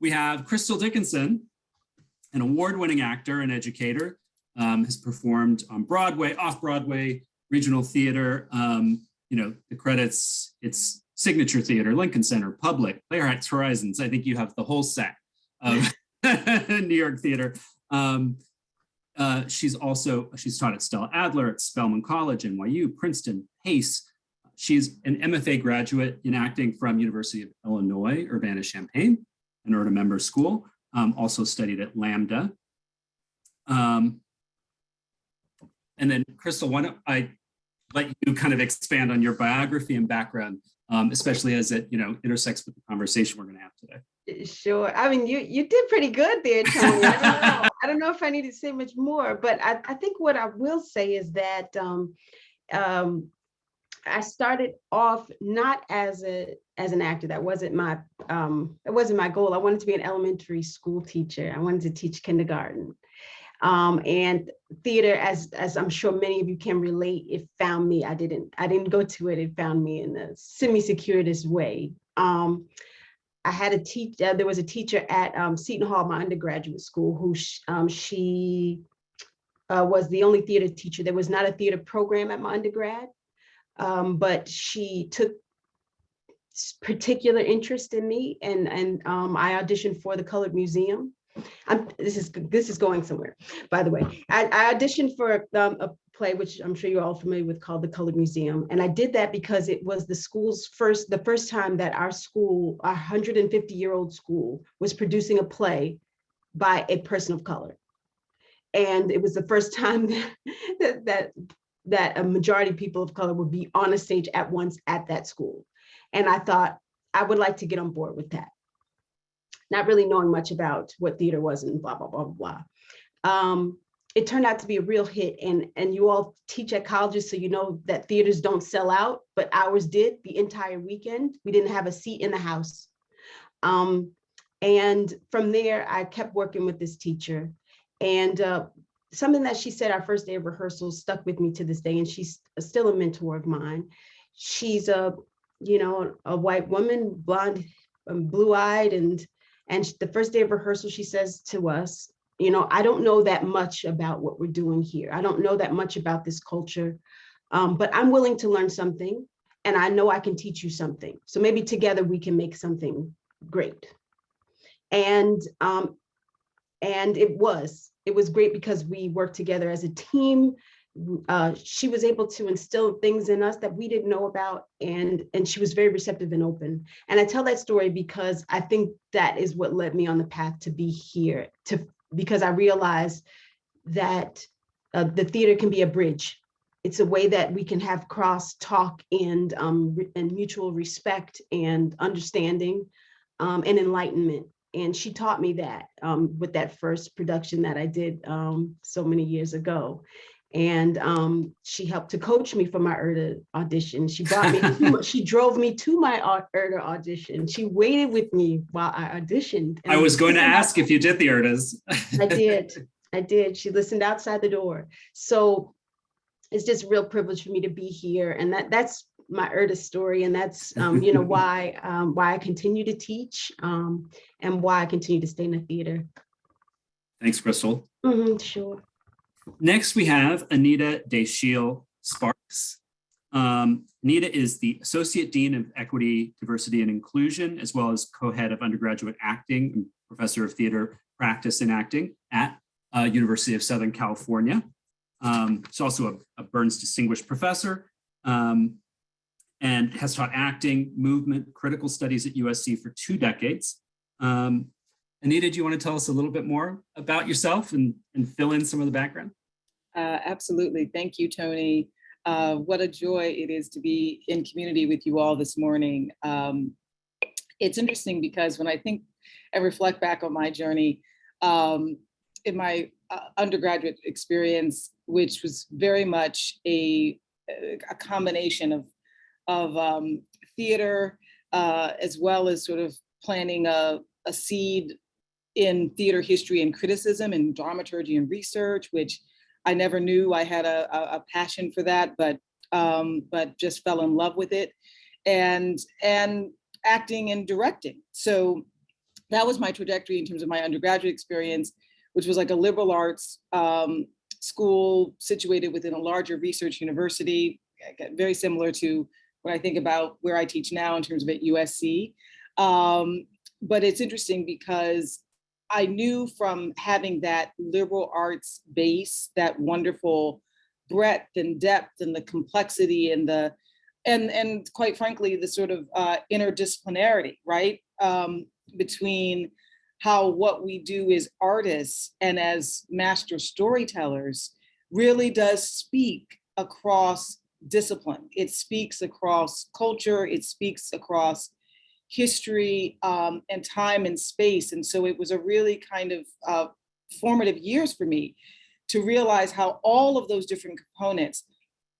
We have Crystal Dickinson, an award-winning actor and educator, has performed on Broadway, off-Broadway, regional theater. The credits, it's Signature Theater, Lincoln Center, Public, Playwrights Horizons. I think you have the whole set of New York theater. She's taught at Stella Adler, at Spelman College, NYU, Princeton, Pace. She's an MFA graduate in acting from University of Illinois, Urbana-Champaign, an URTA member school. Also studied at Lambda. And then Crystal, why don't I let you kind of expand on your biography and background, especially as it intersects with the conversation we're going to have today. Sure. I mean, you did pretty good there, Tony. I don't know if I need to say much more, but I think what I will say is that I started off not as an actor. That wasn't my goal. I wanted to be an elementary school teacher. I wanted to teach kindergarten. And theater, as I'm sure many of you can relate, it found me. I didn't go to it. It found me in a semi-circuitous way. I had there was a teacher at Seton Hall, my undergraduate school, who she was the only theater teacher. There was not a theater program at my undergrad, but she took particular interest in me, and I auditioned for the Colored Museum. This is going somewhere, by the way. I auditioned for a play, which I'm sure you're all familiar with, called The Colored Museum. And I did that because it was the first time that our school, our 150-year-old school, was producing a play by a person of color. And it was the first time that a majority of people of color would be on a stage at once at that school. And I thought I would like to get on board with that. Not really knowing much about what theater was and blah, blah, blah, blah. It turned out to be a real hit. And you all teach at colleges, so you know that theaters don't sell out, but ours did the entire weekend. We didn't have a seat in the house. And from there, I kept working with this teacher. And something that she said our first day of rehearsal stuck with me to this day, and she's still a mentor of mine. She's a white woman, blonde, blue-eyed, and the first day of rehearsal, she says to us, I don't know that much about what we're doing here. I don't know that much about this culture, but I'm willing to learn something, and I know I can teach you something. So maybe together we can make something great. And it was great because we worked together as a team. She was able to instill things in us that we didn't know about, and she was very receptive and open. And I tell that story because I think that is what led me on the path to be here, because I realized that the theater can be a bridge. It's a way that we can have cross talk and mutual respect and understanding and enlightenment. And she taught me that with that first production that I did so many years ago. And she helped to coach me for my URTA audition. She brought me, she drove me to my URTA audition. She waited with me while I auditioned. I was going to ask if you did the URTAs. I did. She listened outside the door. So it's just a real privilege for me to be here. And that's my URTA story. And that's, why I continue to teach and why I continue to stay in the theater. Thanks, Crystal. Sure. Next, we have Anita Dashiell-Sparks. Anita is the Associate Dean of Equity, Diversity, and Inclusion, as well as co-head of undergraduate acting and professor of theater practice and acting at University of Southern California. She's also a Burns Distinguished Professor and has taught acting, movement, critical studies at USC for 2 decades. Anita, do you want to tell us a little bit more about yourself and fill in some of the background? Absolutely. Thank you, Tony. What a joy it is to be in community with you all this morning. It's interesting because when I think and reflect back on my journey in my undergraduate experience, which was very much a combination of theater as well as sort of planting a seed in theater history and criticism and dramaturgy and research, which I never knew I had a passion for that, but just fell in love with it, and acting and directing. So that was my trajectory in terms of my undergraduate experience, which was like a liberal arts school situated within a larger research university, very similar to when I think about where I teach now in terms of at USC. But it's interesting because I knew from having that liberal arts base, that wonderful breadth and depth and the complexity and and quite frankly, the sort of interdisciplinarity, right? Between how what we do as artists and as master storytellers really does speak across discipline. It speaks across culture, it speaks across history and time and space. And so it was a really kind of formative years for me to realize how all of those different components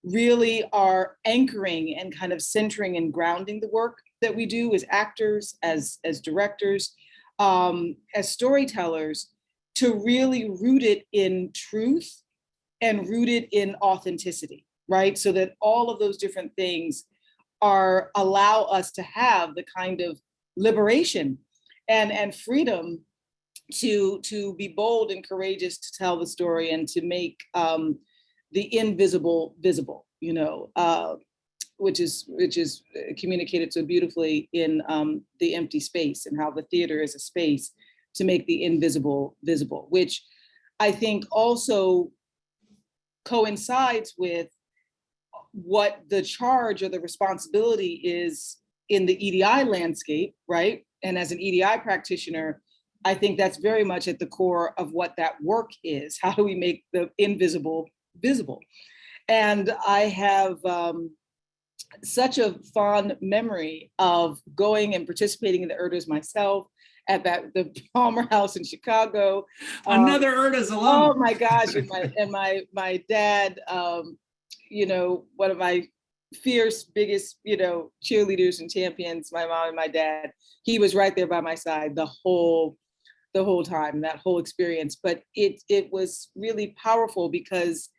really are anchoring and kind of centering and grounding the work that we do as actors, as directors, as storytellers, to really root it in truth and root it in authenticity, right? So that all of those different things allow us to have the kind of liberation and freedom to be bold and courageous to tell the story and to make the invisible visible, which is communicated so beautifully in The Empty Space, and how the theater is a space to make the invisible visible, which I think also coincides with what the charge or the responsibility is in the EDI landscape, right? And as an EDI practitioner, I think that's very much at the core of what that work is. How do we make the invisible visible? And I have such a fond memory of going and participating in the URTAs myself at the Palmer House in Chicago. Another URTA's alum. Oh my gosh, and my dad, one of my fierce, biggest, cheerleaders and champions, my mom and my dad, he was right there by my side the whole time, that whole experience. But it was really powerful because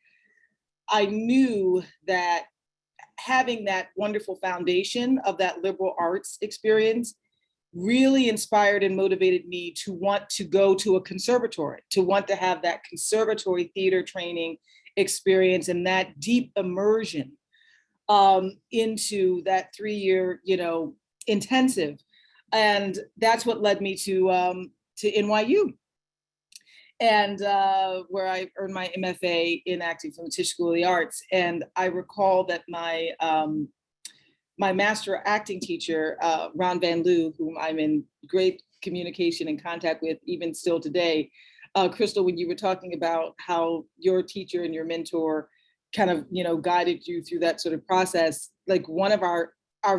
I knew that having that wonderful foundation of that liberal arts experience really inspired and motivated me to want to go to a conservatory, to want to have that conservatory theater training experience and that deep immersion into that 3-year, intensive. And that's what led me to NYU, and where I earned my MFA in acting from the Tisch School of the Arts. And I recall that my master acting teacher, Ron Van Loo, whom I'm in great communication and contact with even still today, Crystal, when you were talking about how your teacher and your mentor kind of, guided you through that sort of process, like one of our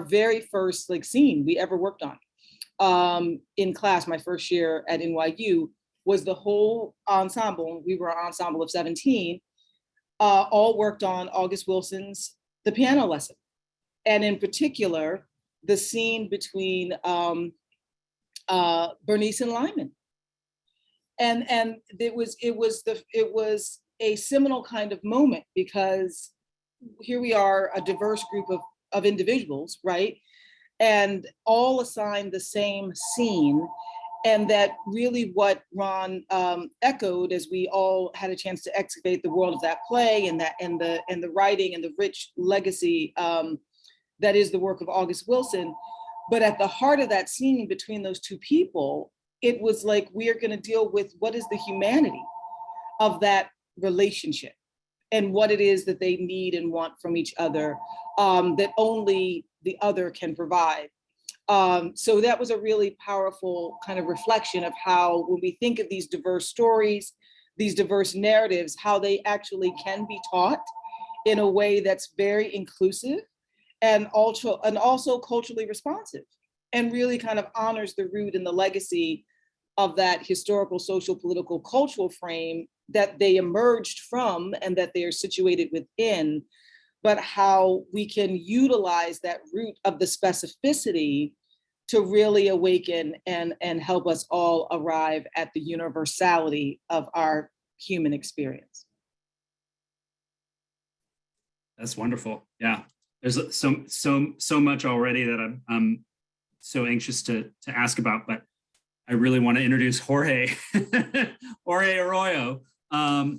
very first scene we ever worked on in class, my first year at NYU, was the whole ensemble. We were an ensemble of 17, all worked on August Wilson's The Piano Lesson. And in particular, the scene between Bernice and Lyman. And it was a seminal kind of moment, because here we are, a diverse group of individuals, right? And all assigned the same scene. And that really what Ron echoed as we all had a chance to excavate the world of that play and the writing and the rich legacy that is the work of August Wilson. But at the heart of that scene between those two people, it was like, we are going to deal with what is the humanity of that relationship and what it is that they need and want from each other, that only the other can provide. So that was a really powerful kind of reflection of how, when we think of these diverse stories, these diverse narratives, how they actually can be taught in a way that's very inclusive and also culturally responsive, and really kind of honors the root and the legacy of that historical, social, political, cultural frame that they emerged from and that they are situated within, but how we can utilize that root of the specificity to really awaken and help us all arrive at the universality of our human experience. That's wonderful. Yeah, there's so much already that I'm so anxious to ask about, but I really want to introduce Jorge. Jorge Arroyo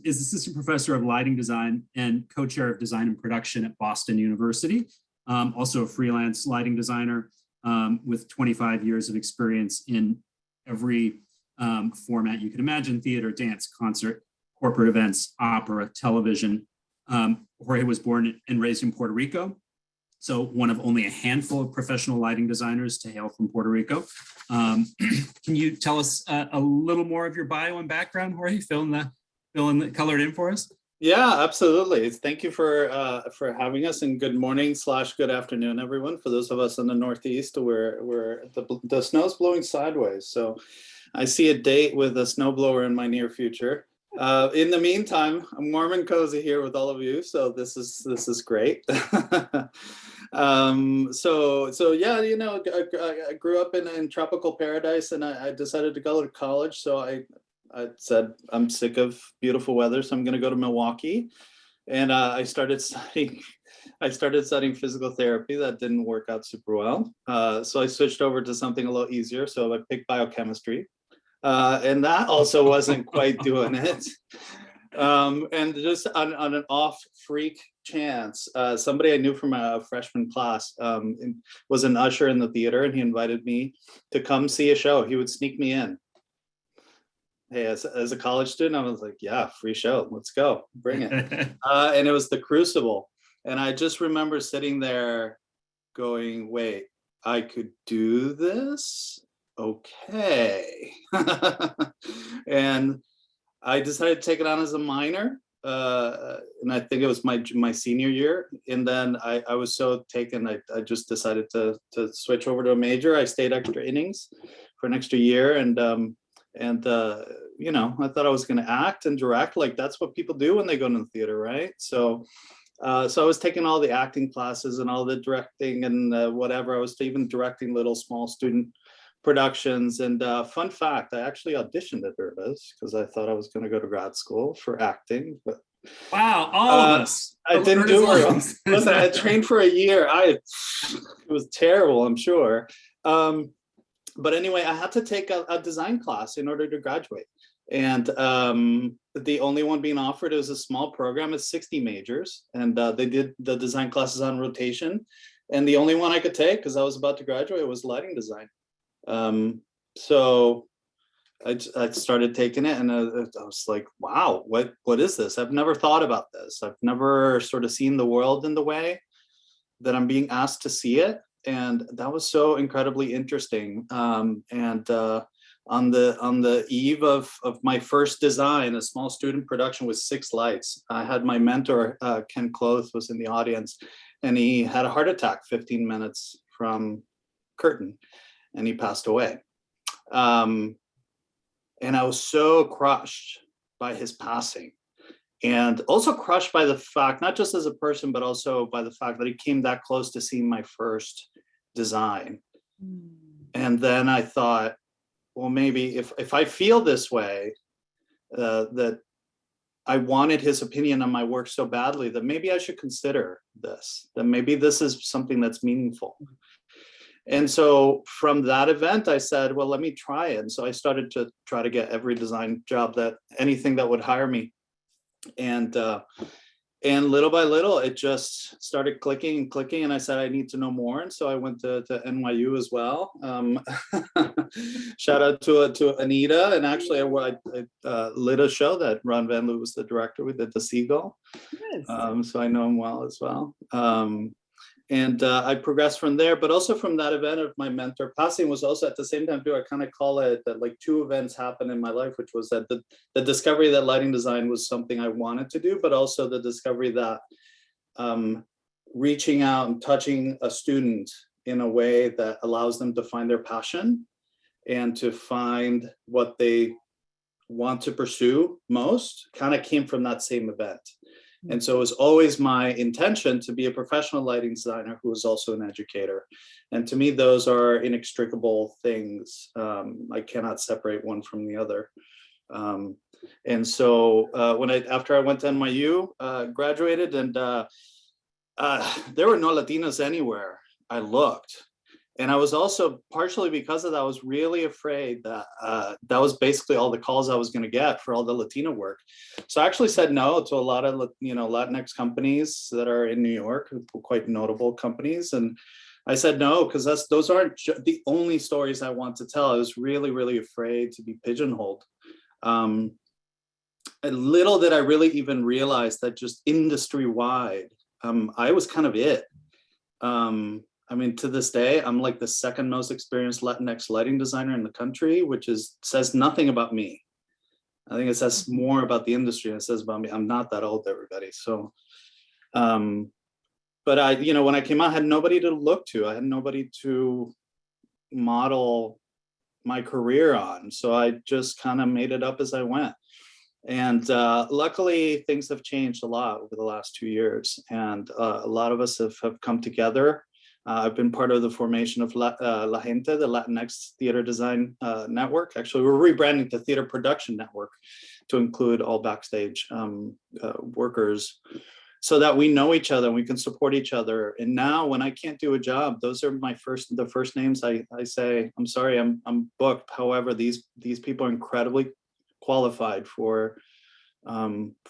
is assistant professor of lighting design and co-chair of design and production at Boston University. Also a freelance lighting designer with 25 years of experience in every format you can imagine: theater, dance, concert, corporate events, opera, television. Jorge was born and raised in Puerto Rico, so one of only a handful of professional lighting designers to hail from Puerto Rico. Can you tell us a little more of your bio and background, Jorge? Fill in the colored in for us. Yeah, absolutely. Thank you for having us, and good morning / good afternoon, everyone. For those of us in the Northeast, where the snow's blowing sideways, so I see a date with a snowblower in my near future. In the meantime, I'm warm and cozy here with all of you, so this is great. So yeah, you know, I grew up in tropical paradise, and I decided to go to college. So I said, I'm sick of beautiful weather, so I'm going to go to Milwaukee, and I started studying physical therapy. That didn't work out super well, so I switched over to something a little easier. So I picked biochemistry. And that also wasn't quite doing it. And just on an off freak chance, somebody I knew from a freshman class was an usher in the theater, and he invited me to come see a show. He would sneak me in. Hey, as a college student, I was like, yeah, free show, let's go, bring it. And it was The Crucible. And I just remember sitting there going, wait, I could do this? Okay. And I decided to take it on as a minor, and I think it was my senior year. And then I was so taken, I just decided to switch over to a major. I stayed extra innings for an extra year, and you know, I thought I was going to act and direct, like that's what people do when they go into the theater, right? So I was taking all the acting classes and all the directing and whatever. I was even directing little small student productions. And fun fact, I actually auditioned at URTA's because I thought I was going to go to grad school for acting. But wow, all of us. I didn't do very well. Listen, I trained for a year. It was terrible, I'm sure. But anyway, I had to take a design class in order to graduate. And the only one being offered is a small program. It's 60 majors, and they did the design classes on rotation. And the only one I could take, because I was about to graduate, was lighting design. So I started taking it, and I was like, wow, what is this? I've never thought about this. I've never sort of seen the world in the way that I'm being asked to see it. And that was so incredibly interesting. On the eve of my first design, a small student production with 6 lights, I had my mentor, Ken Cloth, was in the audience, and he had a heart attack 15 minutes from curtain, and he passed away. And I was so crushed by his passing, and also crushed by the fact, not just as a person, but also by the fact that he came that close to seeing my first design. And then I thought, well, maybe if I feel this way, that I wanted his opinion on my work so badly, that maybe I should consider this, that maybe this is something that's meaningful. And so from that event, I said, well, let me try it. And so I started to try to get every design job, anything that would hire me. And little by little, it just started clicking and clicking. And I said, I need to know more. And so I went to NYU as well. Shout out to Anita. And actually, I lit a show that Ron Van Loo was the director. We did The Seagull. Yes. So I know him well as well. And I progressed from there, but also from that event of my mentor passing was also at the same time too, I kind of call it that like 2 events happened in my life, which was that the discovery that lighting design was something I wanted to do, but also the discovery that reaching out and touching a student in a way that allows them to find their passion and to find what they want to pursue most kind of came from that same event. And so it was always my intention to be a professional lighting designer who was also an educator. And to me, those are inextricable things. I cannot separate one from the other. And so after I went to NYU, graduated, and there were no Latinos anywhere I looked. And I was also, partially because of that, I was really afraid that that was basically all the calls I was going to get for all the Latino work. So I actually said no to a lot of, Latinx companies that are in New York, quite notable companies. And I said no, because those aren't the only stories I want to tell. I was really, really afraid to be pigeonholed. And little did I really even realize that just industry-wide, I was kind of it. I mean, to this day, I'm like the second most experienced Latinx lighting designer in the country, which says nothing about me. I think it says more about the industry than it says about me. I'm not that old, everybody. So, but when I came out, I had nobody to look to. I had nobody to model my career on. So I just kind of made it up as I went. And luckily, things have changed a lot over the last 2 years. And a lot of us have come together. I've been part of the formation of La Gente, the Latinx Theater Design Network. Actually, we're rebranding to Theater Production Network to include all backstage workers, so that we know each other and we can support each other. And now when I can't do a job, those are the first names I say, I'm sorry, I'm booked. However, these people are incredibly qualified for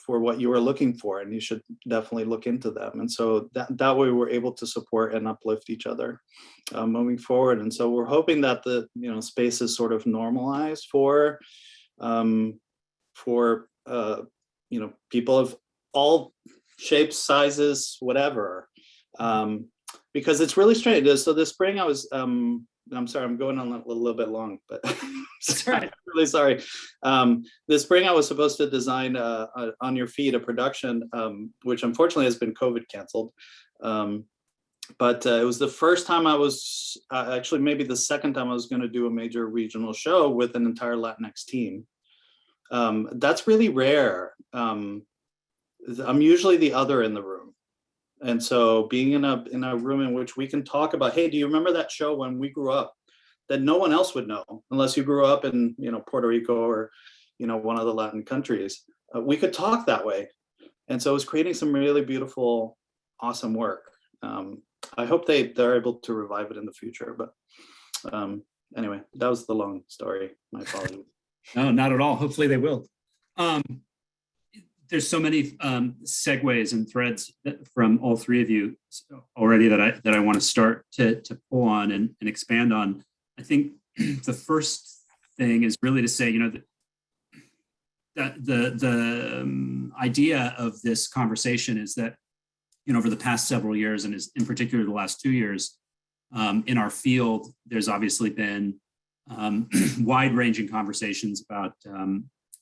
what you are looking for, and you should definitely look into them. And so that way we're able to support and uplift each other moving forward. And so we're hoping that the space is sort of normalized for people of all shapes, sizes, whatever, because it's really strange. So this spring I was I'm sorry, I'm going on a little bit long, but sorry, I'm really sorry. This spring I was supposed to design On Your Feet, a production, which unfortunately has been COVID canceled. But it was the first time I was, actually maybe the second time I was going to do a major regional show with an entire Latinx team. That's really rare. I'm usually the other in the room. And so being in a room in which we can talk about, hey, do you remember that show when we grew up, that no one else would know unless you grew up in Puerto Rico or one of the Latin countries. We could talk that way. And so it was creating some really beautiful, awesome work. I hope they're able to revive it in the future. But anyway, that was the long story. My apologies. No, not at all. Hopefully they will. There's so many segues and threads from all three of you already that I want to start to pull on and expand on. I think the first thing is really to say, that the idea of this conversation is that, over the past several years, and in particular the last 2 years, in our field, there's obviously been wide-ranging conversations about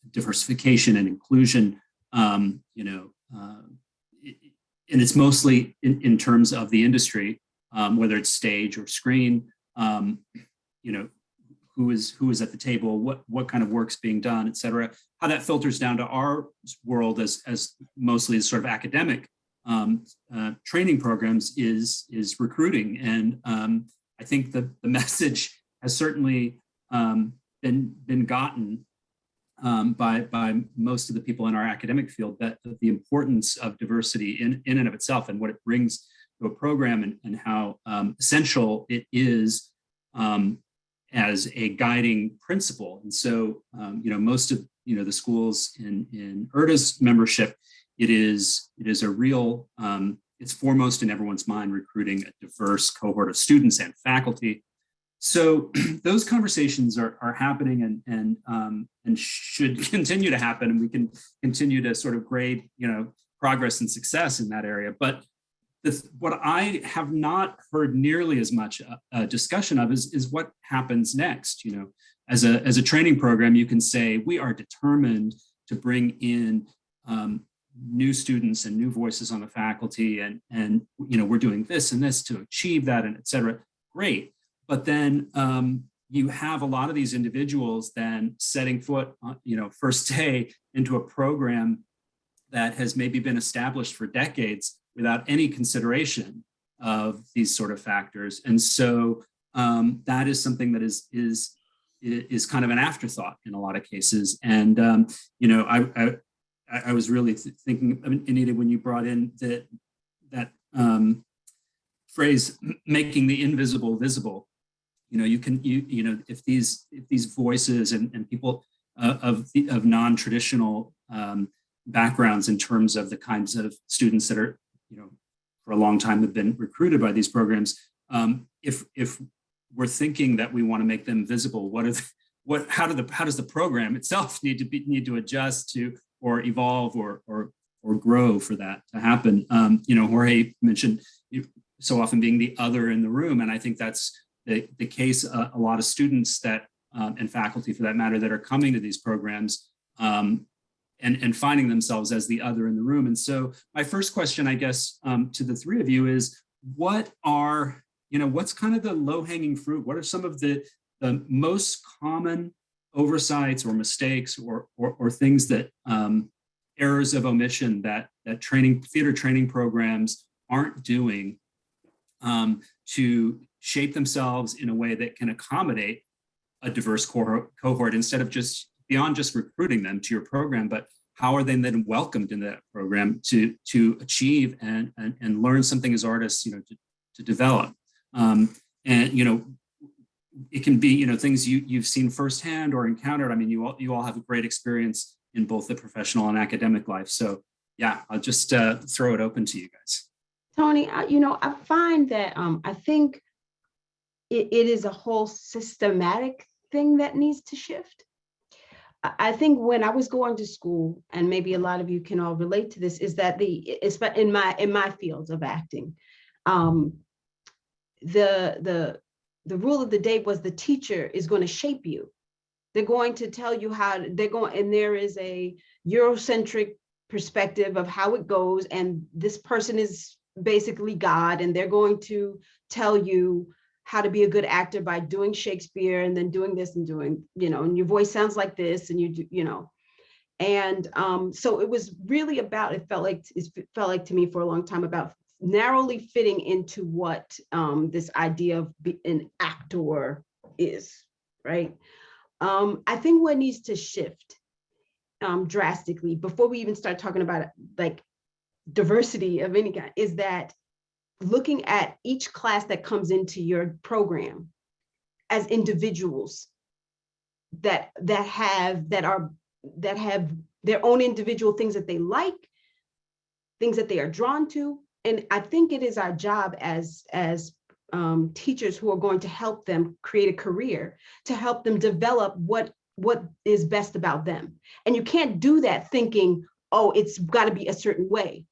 diversification and inclusion. And it's mostly in terms of the industry, whether it's stage or screen, who is at the table, what kind of work's being done, et cetera. How that filters down to our world as mostly as sort of academic training programs is recruiting. And I think the message has certainly been gotten by most of the people in our academic field, that the importance of diversity in and of itself and what it brings to a program, and how essential it is as a guiding principle. And so, most of the schools in URTA's membership, it is a real, it's foremost in everyone's mind, recruiting a diverse cohort of students and faculty. So those conversations are happening and should continue to happen, and we can continue to sort of grade progress and success in that area. But what I have not heard nearly as much discussion of is what happens next. As a training program, you can say we are determined to bring in new students and new voices on the faculty, and we're doing this and this to achieve that, and et cetera. Great. But then you have a lot of these individuals then setting foot, first day into a program that has maybe been established for decades without any consideration of these sort of factors. And so that is something that is kind of an afterthought in a lot of cases. And I was really thinking, Anita, when you brought in that phrase, making the invisible visible. if these voices and people of non-traditional backgrounds in terms of the kinds of students that are, for a long time have been recruited by these programs, if we're thinking that we want to make them visible, how does the program itself need to adjust to or evolve or grow for that to happen? Jorge mentioned so often being the other in the room, and I think that's the case. A lot of students that and faculty, for that matter, that are coming to these programs and finding themselves as the other in the room. And so, my first question, I guess, to the three of you is, what's kind of the low-hanging fruit? What are some of the most common oversights or mistakes or things that errors of omission that theater training programs aren't doing to shape themselves in a way that can accommodate a diverse cohort instead of just beyond just recruiting them to your program, but how are they then welcomed in that program to achieve and learn something as artists, to develop. It can be, things you've seen firsthand or encountered. I mean, you all have a great experience in both the professional and academic life. So yeah, I'll just throw it open to you guys. Tony, I find that I think it is a whole systematic thing that needs to shift. I think when I was going to school, and maybe a lot of you can all relate to this, is that in my fields of acting, the rule of the day was the teacher is going to shape you. They're going to tell you and there is a Eurocentric perspective of how it goes, and this person is basically God, and they're going to tell you how to be a good actor by doing Shakespeare and then doing this and doing, and your voice sounds like this, and and so it was really about, it felt like to me for a long time about narrowly fitting into what this idea of an actor is, right? I think what needs to shift drastically before we even start talking about like diversity of any kind is that looking at each class that comes into your program as individuals that have their own individual things that they like, things that they are drawn to. And I think it is our job as teachers who are going to help them create a career, to help them develop what is best about them. And you can't do that thinking, oh, it's got to be a certain way.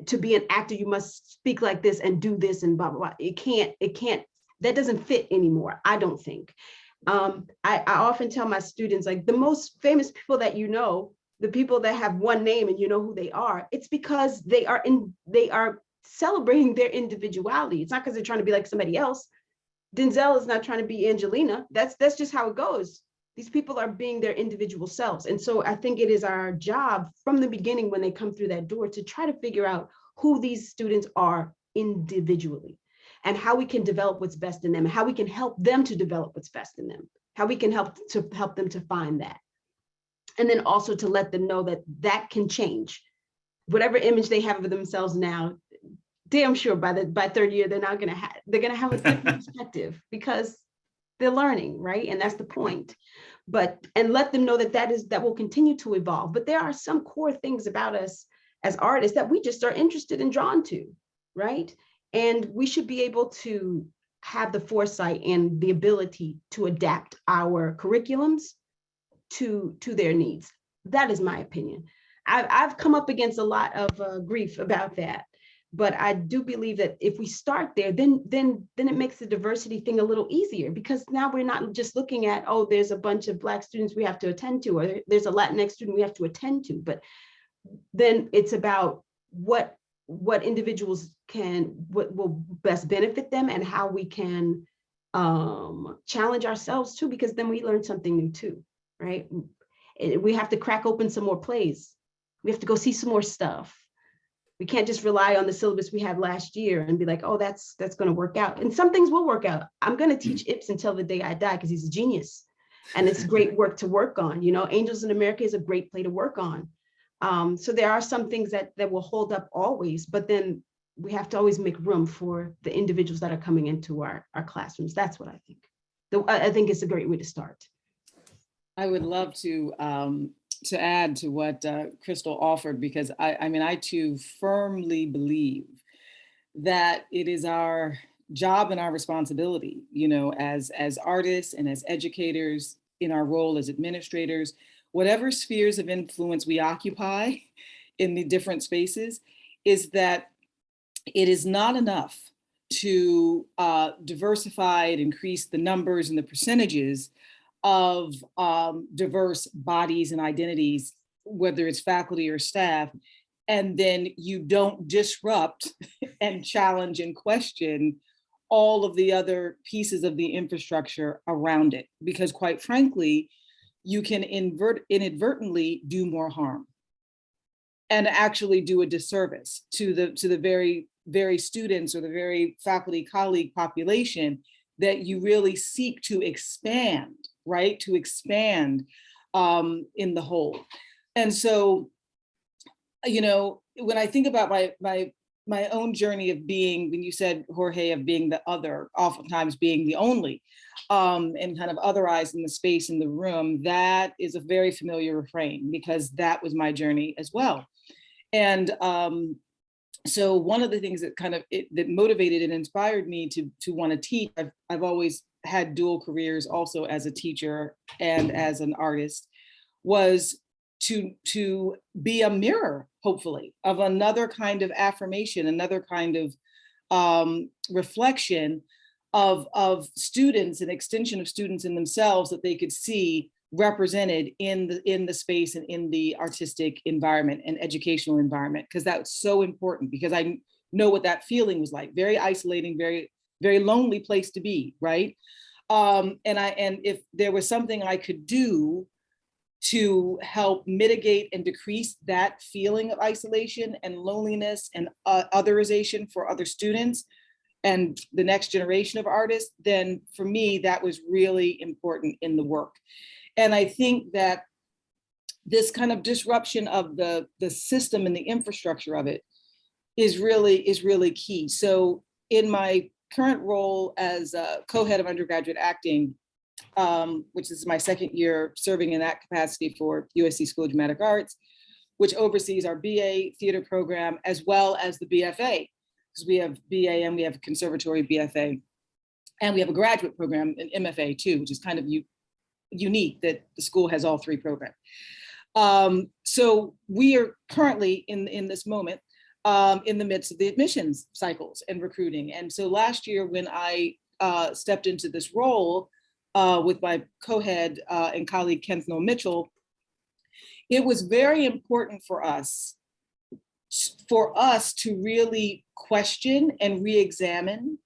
To be an actor, you must speak like this and do this and blah, blah, blah. It can't, that doesn't fit anymore, I don't think. I often tell my students, like, the most famous people that the people that have one name and you know who they are, it's because they are celebrating their individuality. It's not because they're trying to be like somebody else. Denzel is not trying to be Angelina. That's just how it goes. These people are being their individual selves. And so I think it is our job from the beginning when they come through that door to try to figure out who these students are individually and how we can develop what's best in them, and how we can help them to develop what's best in them, how we can help them to find that. And then also to let them know that can change. Whatever image they have of themselves now, damn sure by third year, they're gonna have a different perspective because they're learning, right? And that's the point. And let them know that will continue to evolve. But there are some core things about us as artists that we just are interested and drawn to, right? And we should be able to have the foresight and the ability to adapt our curriculums to their needs. That is my opinion. I've come up against a lot of grief about that. But I do believe that if we start there, then it makes the diversity thing a little easier, because now we're not just looking at, oh, there's a bunch of Black students we have to attend to, or there's a Latinx student we have to attend to. But then it's about what individuals what will best benefit them, and how we can challenge ourselves too, because then we learn something new too, right? We have to crack open some more plays. We have to go see some more stuff. We can't just rely on the syllabus we had last year and be like, oh, that's going to work out. And some things will work out. I'm going to teach Ibsen until the day I die because he's a genius. And it's great work to work on. Angels in America is a great play to work on. So there are some things that will hold up always, but then we have to always make room for the individuals that are coming into our classrooms. That's what I think. I think it's a great way to start. I would love to add to what Crystal offered, because I mean, I too firmly believe that it is our job and our responsibility, you know, as artists and as educators, in our role as administrators, whatever spheres of influence we occupy in the different spaces, is that it is not enough to diversify and increase the numbers and the percentages of diverse bodies and identities, whether it's faculty or staff, and then you don't disrupt and challenge and question all of the other pieces of the infrastructure around it. Because quite frankly, you can inadvertently do more harm and actually do a disservice to the very students or the very faculty colleague population that you really seek to expand, right? To expand in the whole. And so, you know, when I think about my own journey of being, when you said, Jorge, of being the other, oftentimes being the only, and kind of otherized in the space in the room, that is a very familiar refrain, because that was my journey as well. And so one of the things that kind of that motivated and inspired me to want to teach, I've always had dual careers also as a teacher and as an artist, was to be a mirror, hopefully, of another kind of affirmation, another kind of reflection of students, an extension of students in themselves that they could see represented in the space and in the artistic environment and educational environment, because that's so important, because I know what that feeling was like. Very isolating, very, very lonely place to be, right? And if there was something I could do to help mitigate and decrease that feeling of isolation and loneliness and otherization for other students and the next generation of artists, then for me, that was really important in the work. And I think that this kind of disruption of the system and the infrastructure of it is really key. So in my current role as a co-head of undergraduate acting, which is my second year serving in that capacity for USC School of Dramatic Arts, which oversees our BA theater program as well as the BFA, because we have BA and we have conservatory BFA, and we have a graduate program, an MFA too, which is kind of unique that the school has all three programs. So we are currently in this moment in the midst of the admissions cycles and recruiting. And so last year when I stepped into this role with my co-head and colleague Kenneth Noel Mitchell, it was very important for us to really question and re-examine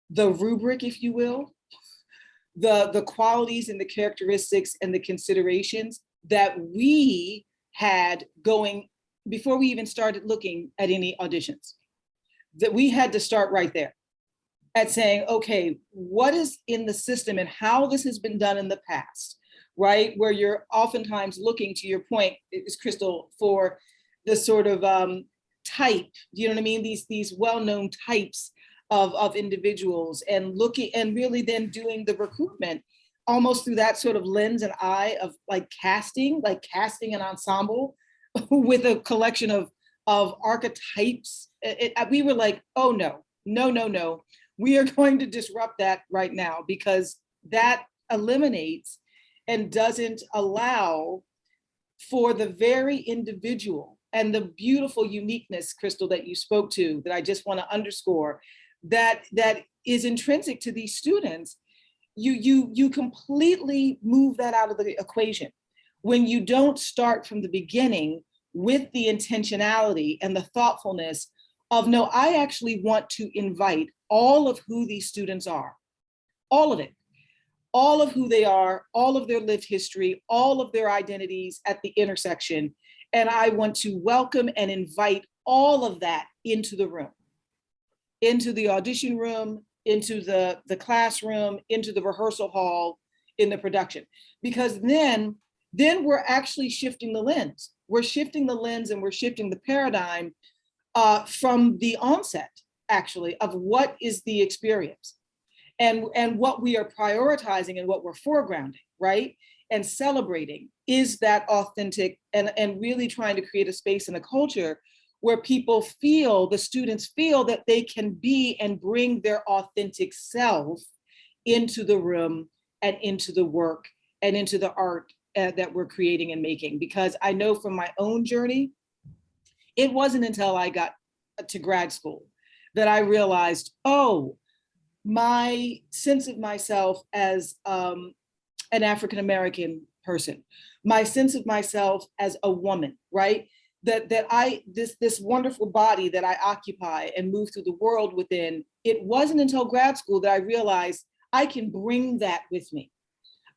the rubric, if you will, the qualities and the characteristics and the considerations that we had going before we even started looking at any auditions. That we had to start right there at saying, okay, what is in the system and how this has been done in the past, right? Where you're oftentimes looking, to your point, is Crystal, for the sort of type, you know what I mean? These well-known types of individuals, and looking and really then doing the recruitment almost through that sort of lens and eye of like casting an ensemble with a collection of archetypes. We were like, oh no, we are going to disrupt that right now, because that eliminates and doesn't allow for the very individual and the beautiful uniqueness, Crystal, that you spoke to, that I just want to underscore, that is intrinsic to these students. You completely move that out of the equation when you don't start from the beginning with the intentionality and the thoughtfulness of, no, I actually want to invite all of who these students are, all of it, all of who they are, all of their lived history, all of their identities at the intersection. And I want to welcome and invite all of that into the room, into the audition room, into the classroom, into the rehearsal hall, in the production. Because then we're actually shifting the lens. We're shifting the lens and we're shifting the paradigm from the onset, actually, of what is the experience. And what we are prioritizing and what we're foregrounding, right? And celebrating is that authentic and really trying to create a space and a culture where people feel, the students feel that they can be and bring their authentic self into the room and into the work and into the art that we're creating and making. Because I know from my own journey, it wasn't until I got to grad school that I realized, oh, my sense of myself as an African-American person, my sense of myself as a woman, right? This wonderful body that I occupy and move through the world within, it wasn't until grad school that I realized I can bring that with me.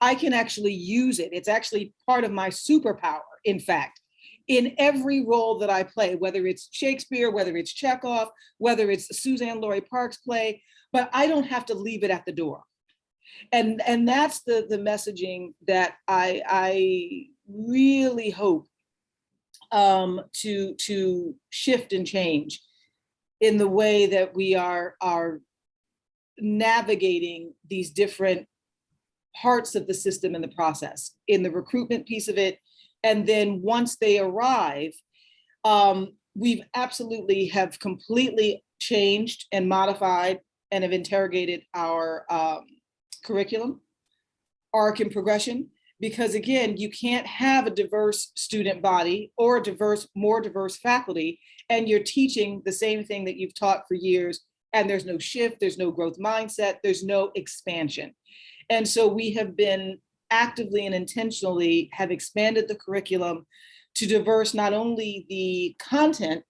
I can actually use it. It's actually part of my superpower, in fact, in every role that I play, whether it's Shakespeare, whether it's Chekhov, whether it's Suzanne Laurie Parks' play, but I don't have to leave it at the door. And that's the messaging that I really hope to shift and change in the way that we are navigating these different parts of the system and the process, in the recruitment piece of it. And then once they arrive, we've absolutely have completely changed and modified and have interrogated our curriculum, arc and progression, because again, you can't have a diverse student body or a more diverse faculty, and you're teaching the same thing that you've taught for years, and there's no shift, there's no growth mindset, there's no expansion. And so we have been actively and intentionally have expanded the curriculum to diverse not only the content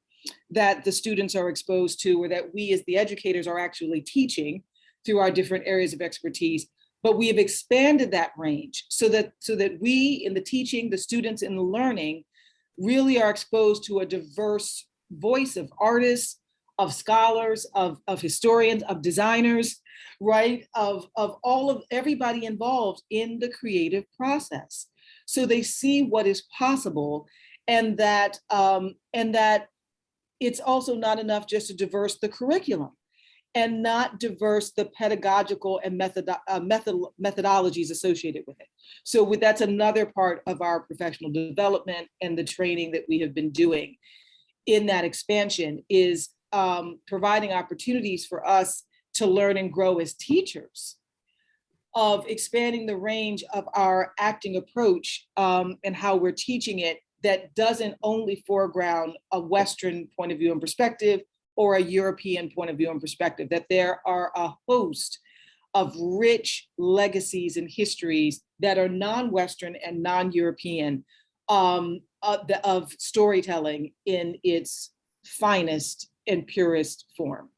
that the students are exposed to, or that we as the educators are actually teaching through our different areas of expertise, but we have expanded that range so that we in the teaching, the students in the learning, really are exposed to a diverse voice of artists, of scholars, of historians, of designers, right? Of everybody involved in the creative process. So they see what is possible, and that it's also not enough just to diverse the curriculum and not diverse the pedagogical and methodologies associated with it. So that's another part of our professional development and the training that we have been doing in that expansion is providing opportunities for us to learn and grow as teachers, of expanding the range of our acting approach and how we're teaching it, that doesn't only foreground a Western point of view and perspective or a European point of view and perspective, that there are a host of rich legacies and histories that are non-Western and non-European of storytelling in its finest and purest form.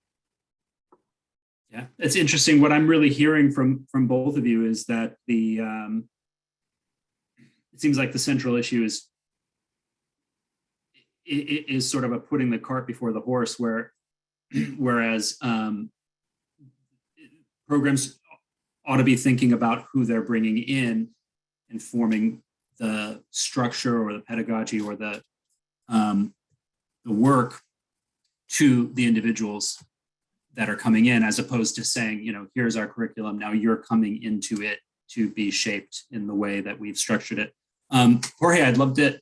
Yeah, it's interesting. What I'm really hearing from both of you is that it seems like the central issue is sort of a putting the cart before the horse, whereas programs ought to be thinking about who they're bringing in and forming the structure or the pedagogy or the work to the individuals that are coming in, as opposed to saying, here's our curriculum, now you're coming into it to be shaped in the way that we've structured it. Jorge, I'd love to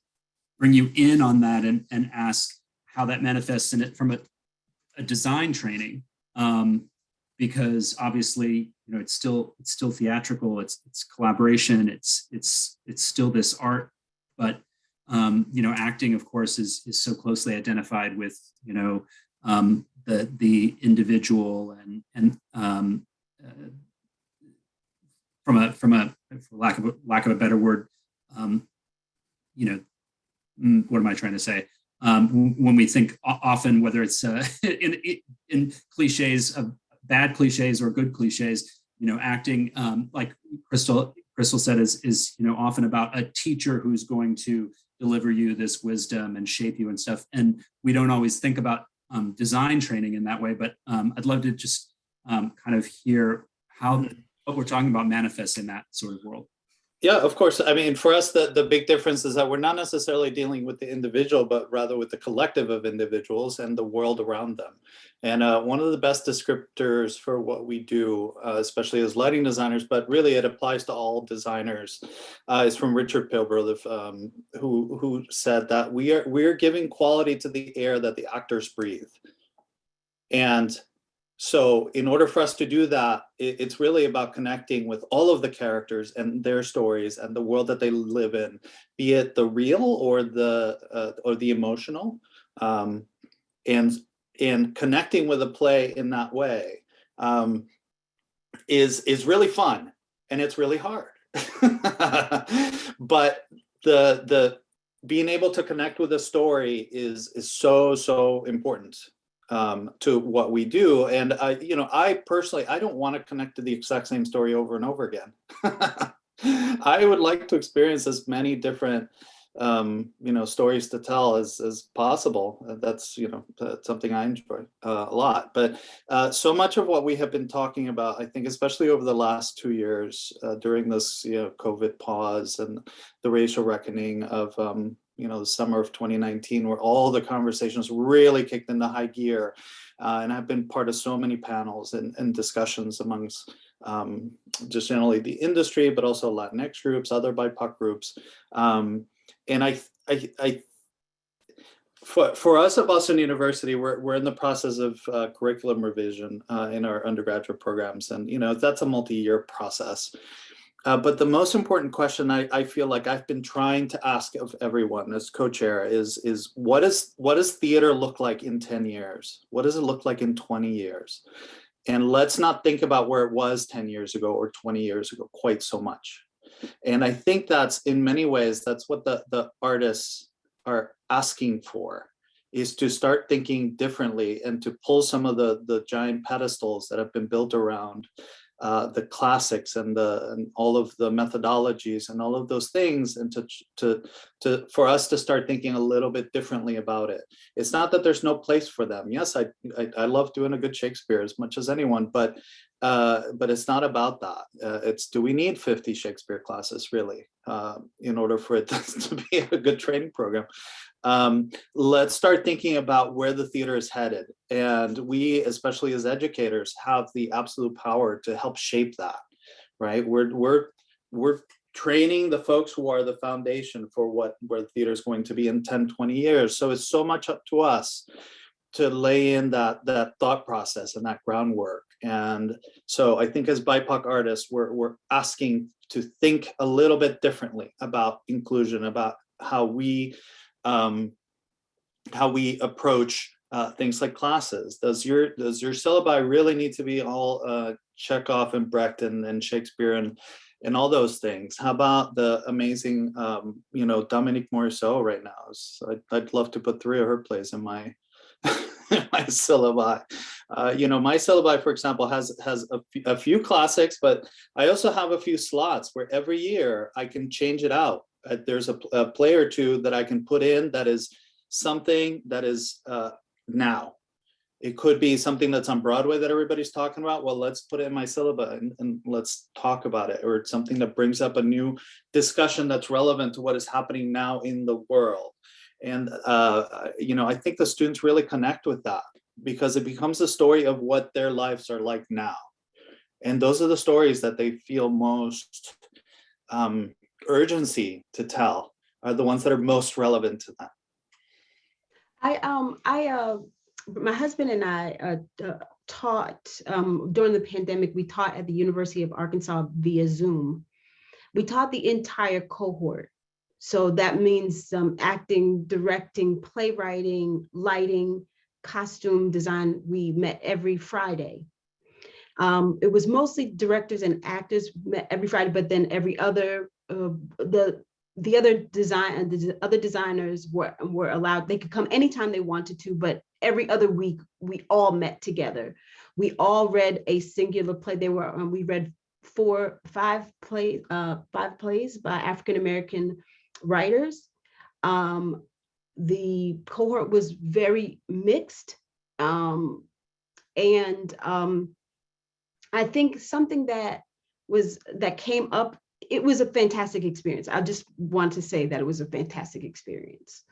bring you in on that and ask how that manifests in it from a design training, because obviously, it's still theatrical, it's collaboration, it's still this art, but acting, of course, is so closely identified with the individual and from a for lack of a better word, what am I trying to say? When we think often, whether it's in cliches of bad cliches or good cliches, acting, like Crystal said, is often about a teacher who's going to deliver you this wisdom and shape you and stuff. And we don't always think about design training in that way, but I'd love to just kind of hear how what we're talking about manifests in that sort of world. Yeah, of course. I mean, for us, the big difference is that we're not necessarily dealing with the individual, but rather with the collective of individuals and the world around them. And one of the best descriptors for what we do, especially as lighting designers, but really it applies to all designers, is from Richard Pilbrow, who said that we're giving quality to the air that the actors breathe. And so in order for us to do that, it's really about connecting with all of the characters and their stories and the world that they live in, be it the real or the emotional, and connecting with a play in that way is really fun, and it's really hard. But the being able to connect with a story is so important to what we do. And I personally, I don't want to connect to the exact same story over and over again. I would like to experience as many different stories to tell as possible. That's something I enjoy a lot. But so much of what we have been talking about, I think, especially over the last 2 years during this COVID pause and the racial reckoning of the summer of 2019, where all the conversations really kicked into high gear. And I've been part of so many panels and discussions amongst just generally the industry, but also Latinx groups, other BIPOC groups. And for us at Boston University, we're in the process of curriculum revision in our undergraduate programs. And, that's a multi-year process. But the most important question I feel like I've been trying to ask of everyone as co-chair is what does theater look like in 10 years? What does it look like in 20 years? And let's not think about where it was 10 years ago or 20 years ago quite so much. And I think that's, in many ways, that's what the artists are asking for, is to start thinking differently and to pull some of the giant pedestals that have been built around the classics and all of the methodologies and all of those things, and for us to start thinking a little bit differently about it. It's not that there's no place for them. Yes, I love doing a good Shakespeare as much as anyone, but it's not about that. It's, do we need 50 Shakespeare classes really in order for it to be a good training program? Let's start thinking about where the theater is headed. And we, especially as educators, have the absolute power to help shape that, right? We're training the folks who are the foundation for where the theater is going to be in 10, 20 years. So it's so much up to us to lay in that thought process and that groundwork. And so I think as BIPOC artists, we're asking to think a little bit differently about inclusion, about how we approach things like classes. Does your syllabi really need to be all Chekhov and Brecht and Shakespeare and all those things? How about the amazing Dominique Morisseau right now? I'd love to put 3 of her plays in my my syllabi. My syllabi, for example, has a few classics, but I also have a few slots where every year I can change it out. There's a play or two that I can put in that is something that is now. It could be something that's on Broadway that everybody's talking about. Well, let's put it in my syllabi and let's talk about it. Or it's something that brings up a new discussion that's relevant to what is happening now in the world. And, I think the students really connect with that because it becomes a story of what their lives are like now. And those are the stories that they feel most urgency to tell, are the ones that are most relevant to them. My husband and I taught during the pandemic. We taught at the University of Arkansas via Zoom. We taught the entire cohort. So that means acting, directing, playwriting, lighting, costume design. We met every Friday. It was mostly directors and actors met every Friday, but then every other the other designers were allowed. They could come anytime they wanted to, but every other week we all met together. We all read a singular play. We read 5 plays by African American writers. The cohort was very mixed, and I think something that came up it was a fantastic experience. I just want to say that it was a fantastic experience.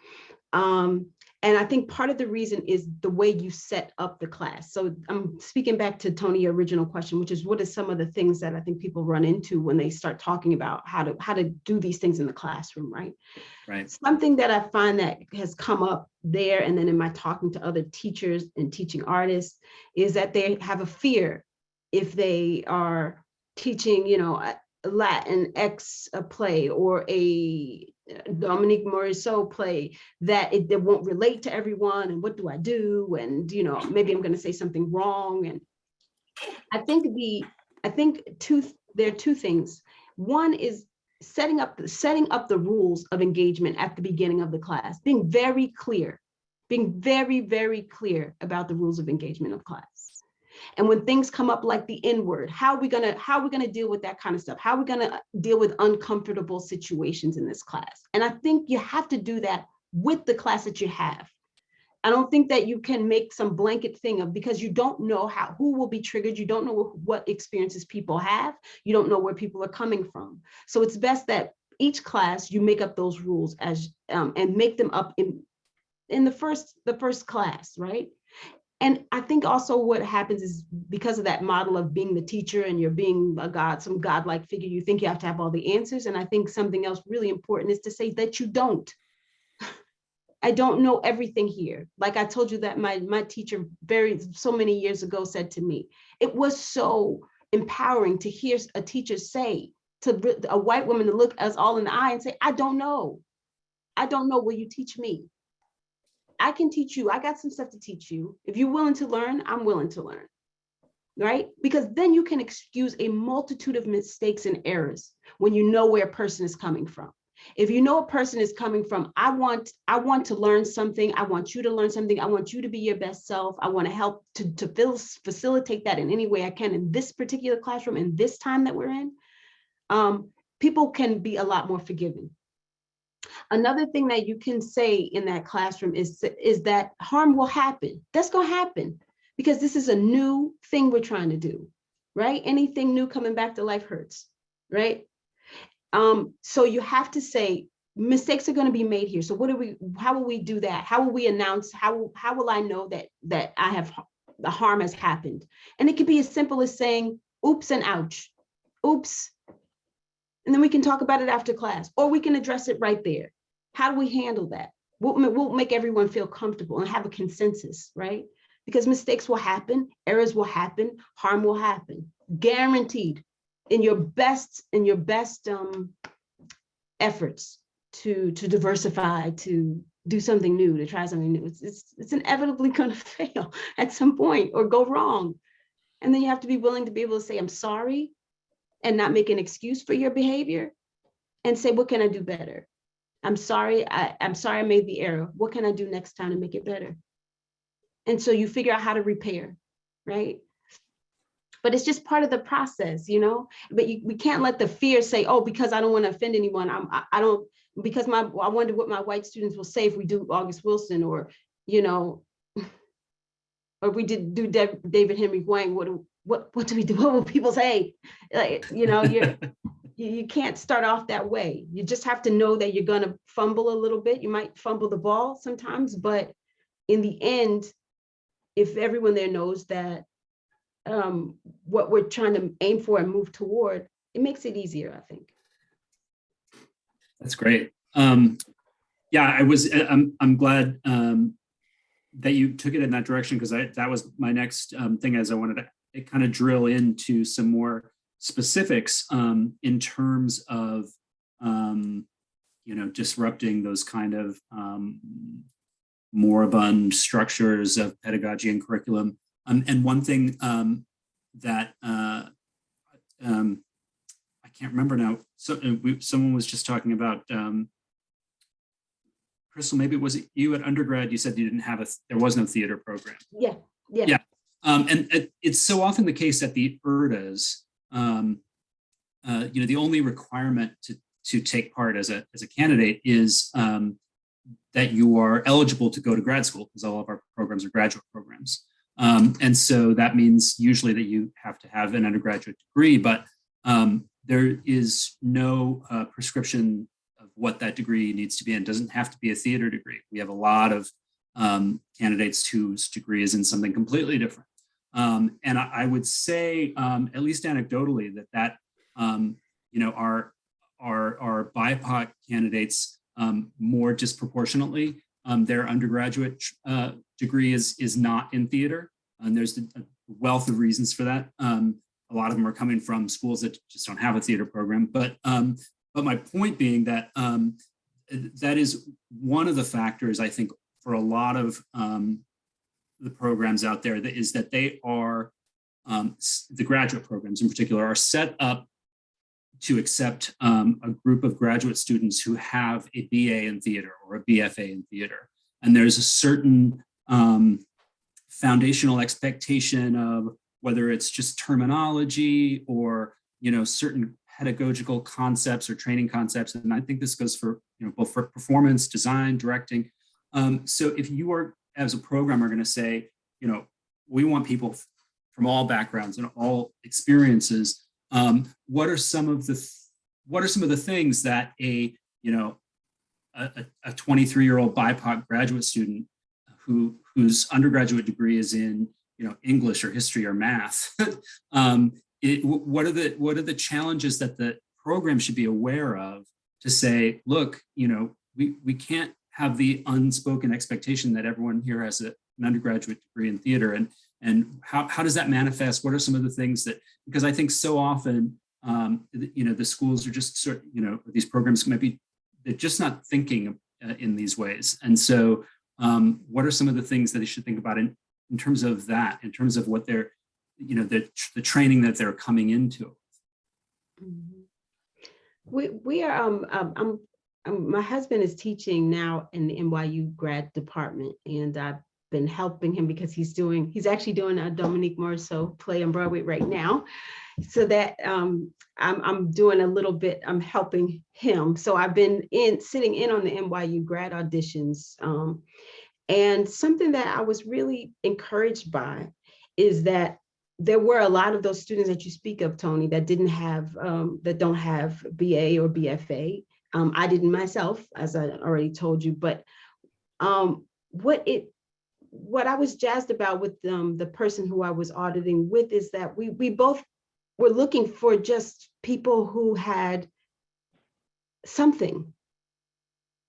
And I think part of the reason is the way you set up the class. So I'm speaking back to Tony's original question, which is what are some of the things that I think people run into when they start talking about how to do these things in the classroom, right? Right. Something that I find that has come up there, and then in my talking to other teachers and teaching artists, is that they have a fear if they are teaching, you know, a Latin X a play or a Dominique Morisseau play, that it won't relate to everyone, and what do I do? And, you know, maybe I'm going to say something wrong. And I think there are two things. One is setting up the rules of engagement at the beginning of the class, being very clear, being very, very clear about the rules of engagement of class. And when things come up like the N-word, how are we gonna deal with that kind of stuff? How are we gonna deal with uncomfortable situations in this class? And I think you have to do that with the class that you have. I don't think that you can make some blanket thing of, because you don't know who will be triggered. You don't know what experiences people have. You don't know where people are coming from. So it's best that each class you make up those rules as and make them up in the first class, right? And I think also what happens is, because of that model of being the teacher and you're being some godlike figure, you think you have to have all the answers. And I think something else really important is to say that you don't. I don't know everything here. Like I told you that my teacher so many years ago said to me, it was so empowering to hear a teacher say to a white woman, to look us all in the eye and say, I don't know. Will you teach me? I can teach you. I got some stuff to teach you. If you're willing to learn, I'm willing to learn, right? Because then you can excuse a multitude of mistakes and errors when you know where a person is coming from. If you know a person is coming from, I want to learn something. I want you to learn something. I want you to be your best self. I want to help to facilitate that in any way I can in this particular classroom, in this time that we're in. People can be a lot more forgiving. Another thing that you can say in that classroom is that harm will happen. That's going to happen because this is a new thing we're trying to do, right? Anything new coming back to life hurts, right? So you have to say mistakes are going to be made here. So how will we do that? How will we announce? How will I know that the harm has happened? And it could be as simple as saying, oops and ouch, oops. And then we can talk about it after class, or we can address it right there. How do we handle that? We'll make everyone feel comfortable and have a consensus, right? Because mistakes will happen, errors will happen, harm will happen, guaranteed. In your best efforts to diversify, to do something new, to try something new, it's inevitably going to fail at some point or go wrong. And then you have to be willing to be able to say, I'm sorry, and not make an excuse for your behavior, and say, what can I do better? I'm sorry I made the error. What can I do next time to make it better? And so you figure out how to repair, right? But it's just part of the process, you know. But we can't let the fear say, oh, because I don't want to offend anyone, because I wonder what my white students will say if we do August Wilson, or, you know, or we do David Henry Hwang. What do we do? What will people say? Like, you know, you can't start off that way. You just have to know that you're going to fumble a little bit. You might fumble the ball sometimes, but in the end, if everyone there knows that what we're trying to aim for and move toward, it makes it easier, I think. That's great. Yeah, I'm glad that you took it in that direction, because that was my next thing, as I wanted to kind of drill into some more specifics in terms of disrupting those kind of moribund structures of pedagogy and curriculum. And one thing that I can't remember now. So someone was just talking about, Crystal, maybe was it you at undergrad? You said you didn't have there was no theater program. Yeah. And it's so often the case that the URTAs, the only requirement to take part as a candidate is that you are eligible to go to grad school, because all of our programs are graduate programs. And so that means usually that you have to have an undergraduate degree, but there is no prescription of what that degree needs to be in. It doesn't have to be a theater degree. We have a lot of candidates whose degree is in something completely different. And I would say, at least anecdotally, that our BIPOC candidates more disproportionately, their undergraduate degree is not in theater, and there's a wealth of reasons for that. A lot of them are coming from schools that just don't have a theater program, but my point being that that is one of the factors, I think, for a lot of the programs out there, that is that they are, the graduate programs in particular, are set up to accept a group of graduate students who have a BA in theater or a BFA in theater. And there's a certain foundational expectation of whether it's just terminology or, certain pedagogical concepts or training concepts. And I think this goes for, both for performance, design, directing. So if you are, as a program, are going to say, we want people from all backgrounds and all experiences, what are some of the things that a 23-year-old BIPOC graduate student whose undergraduate degree is in English or history or math, what are the challenges that the program should be aware of to say, look, we can't have the unspoken expectation that everyone here has an undergraduate degree in theater, and how does that manifest? What are some of the things that, because I think so often, the schools are just sort of, these programs might be, they're just not thinking in these ways. And so what are some of the things that they should think about in terms of that, in terms of what they're, the training that they're coming into? We are, my husband is teaching now in the NYU grad department, and I've been helping him because he's actually doing a Dominique Morisseau play on Broadway right now. So that I'm doing a little bit, I'm helping him. So I've been sitting in on the NYU grad auditions. And something that I was really encouraged by is that there were a lot of those students that you speak of, Tony, that didn't have, that don't have BA or BFA. I didn't myself, as I already told you, but what I was jazzed about with the person who I was auditing with is that we both were looking for just people who had something.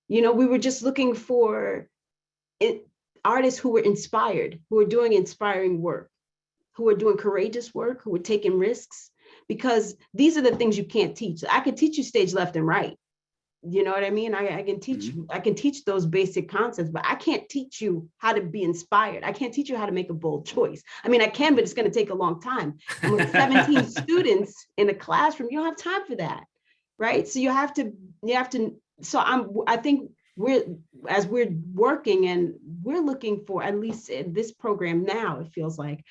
We were just looking for artists who were inspired, who were doing inspiring work, who were doing courageous work, who were taking risks, because these are the things you can't teach. I could teach you stage left and right. You know what I mean? I can teach I can teach those basic concepts, but I can't teach you how to be inspired. I can't teach you how to make a bold choice. I mean, I can, but it's going to take a long time. And with 17 students in a classroom, you don't have time for that, right? So you have to. So I think as we're working and we're looking for, at least in this program now, it feels like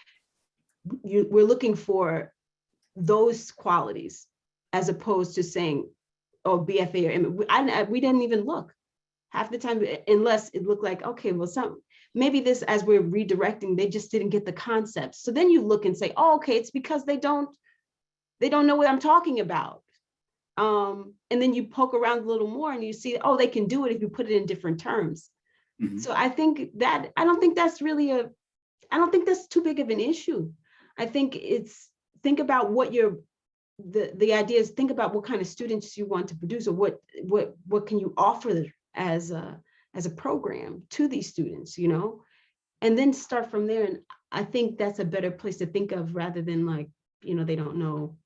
we're looking for those qualities as opposed to saying, oh, BFA or we didn't even look half the time, unless it looked like, okay, well, maybe this, as we're redirecting, they just didn't get the concepts. So then you look and say, oh, okay, it's because they don't know what I'm talking about. And then you poke around a little more and you see, oh, they can do it if you put it in different terms. So I think that, I don't think that's too big of an issue. I think think about what the idea is, think about what kind of students you want to produce, or what can you offer as a program to these students, and then start from there. And I think that's a better place to think of, rather than like, they don't know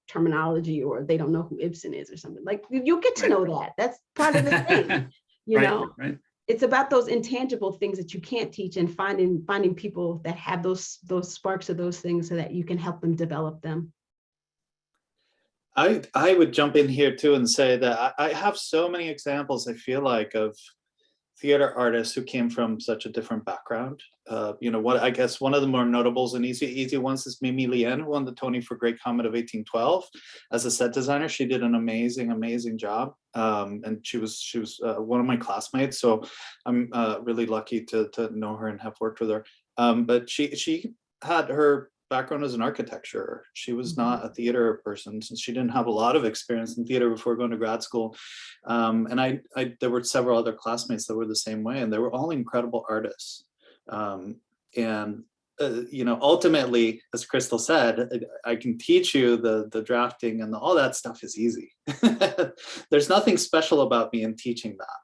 terminology or they don't know who Ibsen is or something. Like, you'll get to know that. That's part of the thing, Right. It's about those intangible things that you can't teach, and finding people that have those sparks of those things so that you can help them develop them. I would jump in here too and say that I have so many examples, I feel like, of theater artists who came from such a different background. What I guess one of the more notables and easy ones is Mimi Lien, who won the Tony for Great Comet of 1812 as a set designer. She did an amazing job, and she was one of my classmates. So I'm really lucky to know her and have worked with her. But she had her background is in architecture. She was not a theater person, since she didn't have a lot of experience in theater before going to grad school. And there were several other classmates that were the same way, and they were all incredible artists. Ultimately, as Crystal said, I can teach you the drafting and all that stuff is easy. There's nothing special about me in teaching that.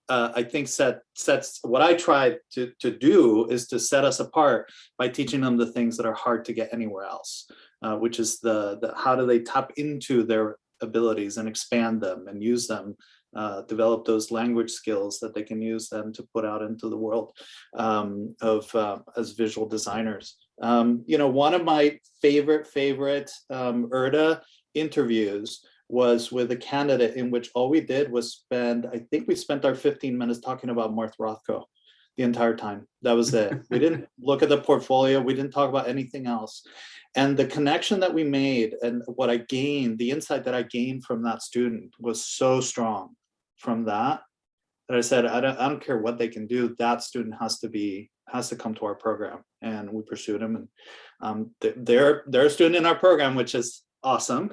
I think sets what I try to do is to set us apart by teaching them the things that are hard to get anywhere else, which is the how do they tap into their abilities and expand them and use them, develop those language skills that they can use them to put out into the world as visual designers. One of my favorite URTA interviews was with a candidate in which all we did was we spent our 15 minutes talking about Martha Rothko the entire time. That was it. We didn't look at the portfolio. We didn't talk about anything else. And the connection that we made and what I gained, the insight that I gained from that student was so strong from that I said, I don't care what they can do. That student has to come to our program. And we pursued him. And they're a student in our program, which is awesome.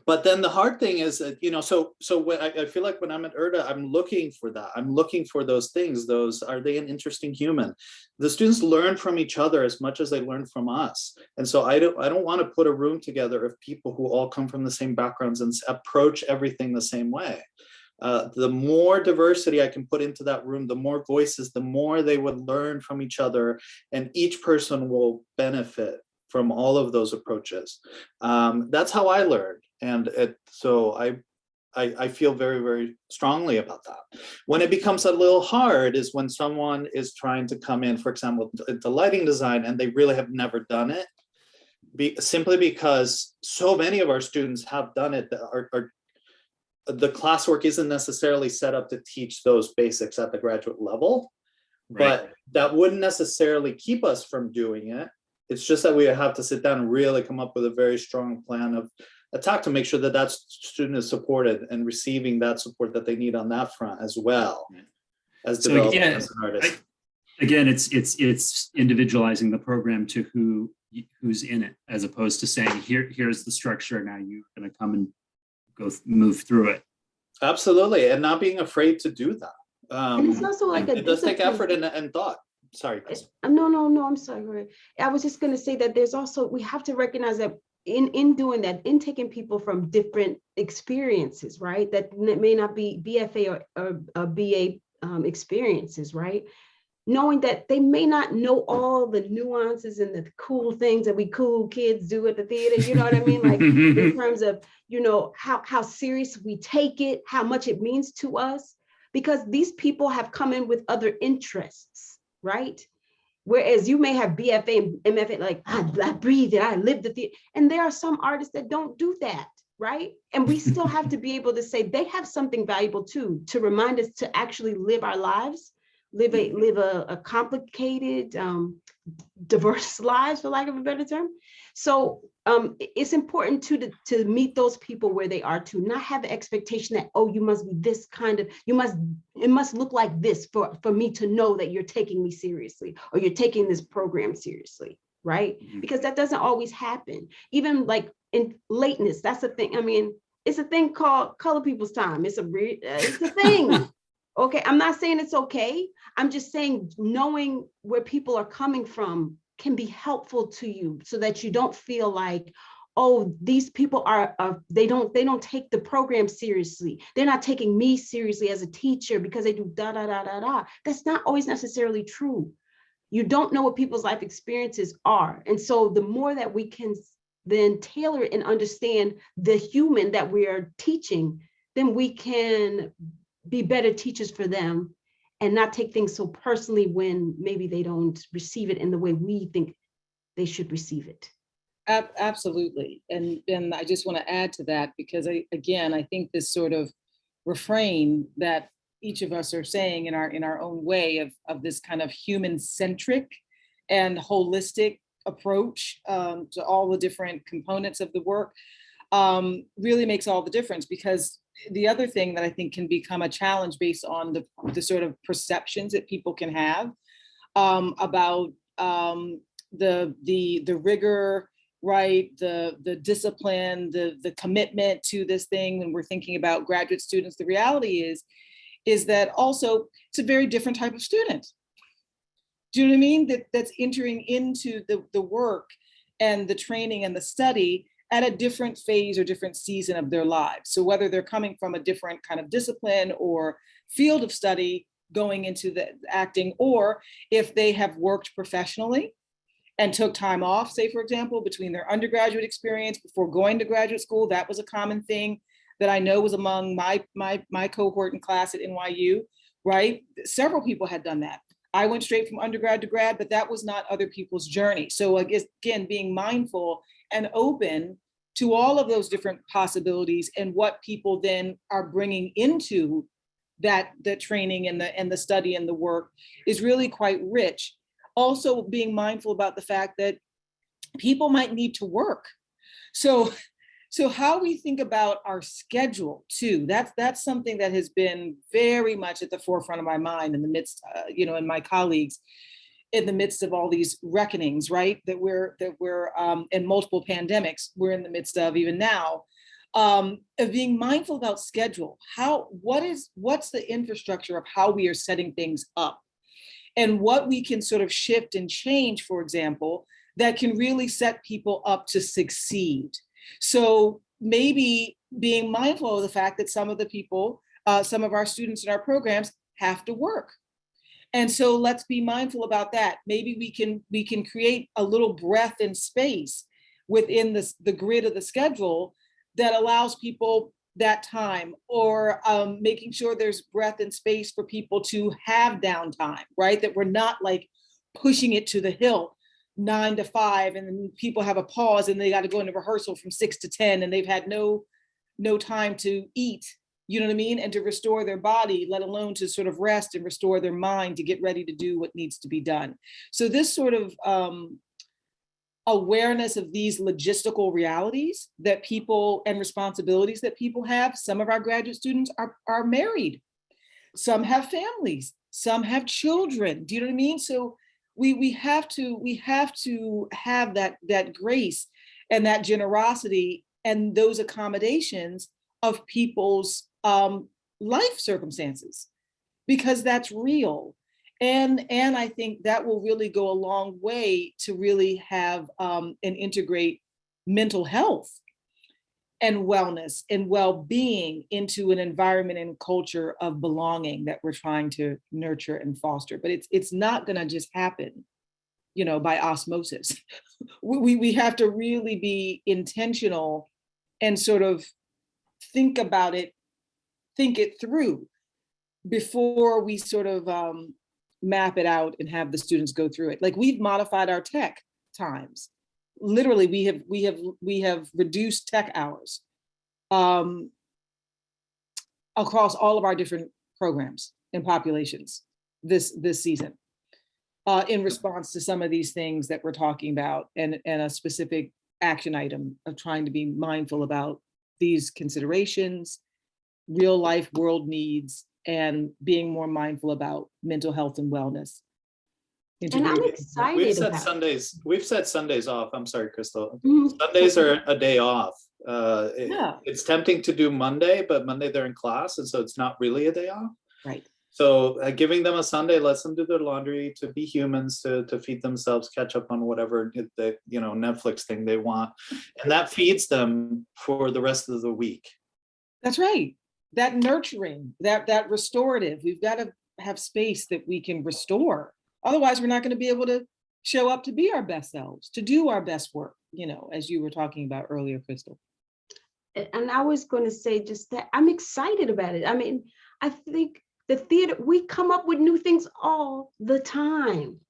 But then the hard thing is that, so when I feel like when I'm at URTA, I'm looking for that. I'm looking for those things. Are they an interesting human? The students learn from each other as much as they learn from us. And so I don't want to put a room together of people who all come from the same backgrounds and approach everything the same way. The more diversity I can put into that room, the more voices, the more they would learn from each other, and each person will benefit from all of those approaches. That's how I learned. And so I feel very, very strongly about that. When it becomes a little hard is when someone is trying to come in, for example, into lighting design, and they really have never done it, simply because so many of our students have done it. The classwork isn't necessarily set up to teach those basics at the graduate level, right. But that wouldn't necessarily keep us from doing it. It's just that we have to sit down and really come up with a very strong plan of attack to make sure that that student is supported and receiving that support that they need on that front as well as developing as an artist. Again, it's individualizing the program to who's in it, as opposed to saying, here's the structure, now you're going to come and move through it. Absolutely, and not being afraid to do that. And it's also like it does take effort and thought. Sorry. No, I'm sorry. I was just going to say that there's also, we have to recognize that in doing that, in taking people from different experiences, right? That may not be BFA or BA experiences, right? Knowing that they may not know all the nuances and the cool things that we cool kids do at the theater, you know what I mean? Like in terms of, how serious we take it, how much it means to us, because these people have come in with other interests, right? Whereas you may have BFA and MFA, like I breathe it, I live the theater. And there are some artists that don't do that, right? And we still have to be able to say they have something valuable too, to remind us to actually live our lives, live a complicated, diverse lives, for lack of a better term. So it's important to meet those people where they are, to not have the expectation that, oh, you must be this kind of, it must look like this for me to know that you're taking me seriously, or you're taking this program seriously, right? Mm-hmm. Because that doesn't always happen. Even like in lateness, that's a thing. I mean, it's a thing called color people's time. It's a thing. Okay, I'm not saying it's okay. I'm just saying knowing where people are coming from can be helpful to you, so that you don't feel like, oh, these people they don't take the program seriously. They're not taking me seriously as a teacher because they do da da da da da. That's not always necessarily true. You don't know what people's life experiences are, and so the more that we can then tailor and understand the human that we are teaching, then we can be better teachers for them and not take things so personally when maybe they don't receive it in the way we think they should receive it. Absolutely. And I just want to add to that, because I think this sort of refrain that each of us are saying in our own way of this kind of human-centric and holistic approach to all the different components of the work really makes all the difference. Because the other thing that I think can become a challenge based on the sort of perceptions that people can have about the rigor, right? The discipline, the commitment to this thing when we're thinking about graduate students. The reality is that also it's a very different type of student. Do you know what I mean? That's entering into the work and the training and the study at a different phase or different season of their lives. So whether they're coming from a different kind of discipline or field of study going into the acting, or if they have worked professionally and took time off, say, for example, between their undergraduate experience before going to graduate school. That was a common thing that I know was among my cohort and class at NYU, right? Several people had done that. I went straight from undergrad to grad, but that was not other people's journey. So I guess, again, being mindful and open to all of those different possibilities and what people then are bringing into that the training and the study and the work is really quite rich. Also being mindful about the fact that people might need to work. So how we think about our schedule too, that's something that has been very much at the forefront of my mind in the midst, and my colleagues in the midst of all these reckonings, right? That we're in multiple pandemics we're in the midst of even now, of being mindful about schedule. What's the infrastructure of how we are setting things up, and what we can sort of shift and change, for example, that can really set people up to succeed. So maybe being mindful of the fact that some of the people, some of our students in our programs have to work. And so let's be mindful about that. Maybe we can create a little breath and space within the grid of the schedule that allows people that time, or making sure there's breath and space for people to have downtime, right? That we're not like pushing it to the hilt 9 to 5, and then people have a pause and they got to go into rehearsal from 6 to 10, and they've had no time to eat, you know what I mean? And to restore their body, let alone to sort of rest and restore their mind to get ready to do what needs to be done. So this sort of awareness of these logistical realities that people and responsibilities that people have. Some of our graduate students are married, some have families, some have children. Do you know what I mean? So we have to have that grace and that generosity and those accommodations of people's life circumstances, because that's real. And I think that will really go a long way to really have and integrate mental health and wellness and well-being into an environment and culture of belonging that we're trying to nurture and foster. But it's not going to just happen, by osmosis. We have to really be intentional and sort of think about it, think it through before we sort of map it out and have the students go through it. Like, we've modified our tech times. Literally, we have reduced tech hours across all of our different programs and populations this season in response to some of these things that we're talking about, and a specific action item of trying to be mindful about these considerations, real life world needs, and being more mindful about mental health and wellness. And I'm excited We've set Sundays off. I'm sorry, Crystal. Sundays are a day off. It's tempting to do Monday, but Monday they're in class, and so it's not really a day off. Right. So giving them a Sunday lets them do their laundry, to be humans, to feed themselves, catch up on whatever the Netflix thing they want, and that feeds them for the rest of the week. That's right. That nurturing, that restorative. We've got to have space that we can restore. Otherwise, we're not going to be able to show up to be our best selves, to do our best work, as you were talking about earlier, Crystal. And I was going to say just that I'm excited about it. I mean, I think the theater, we come up with new things all the time.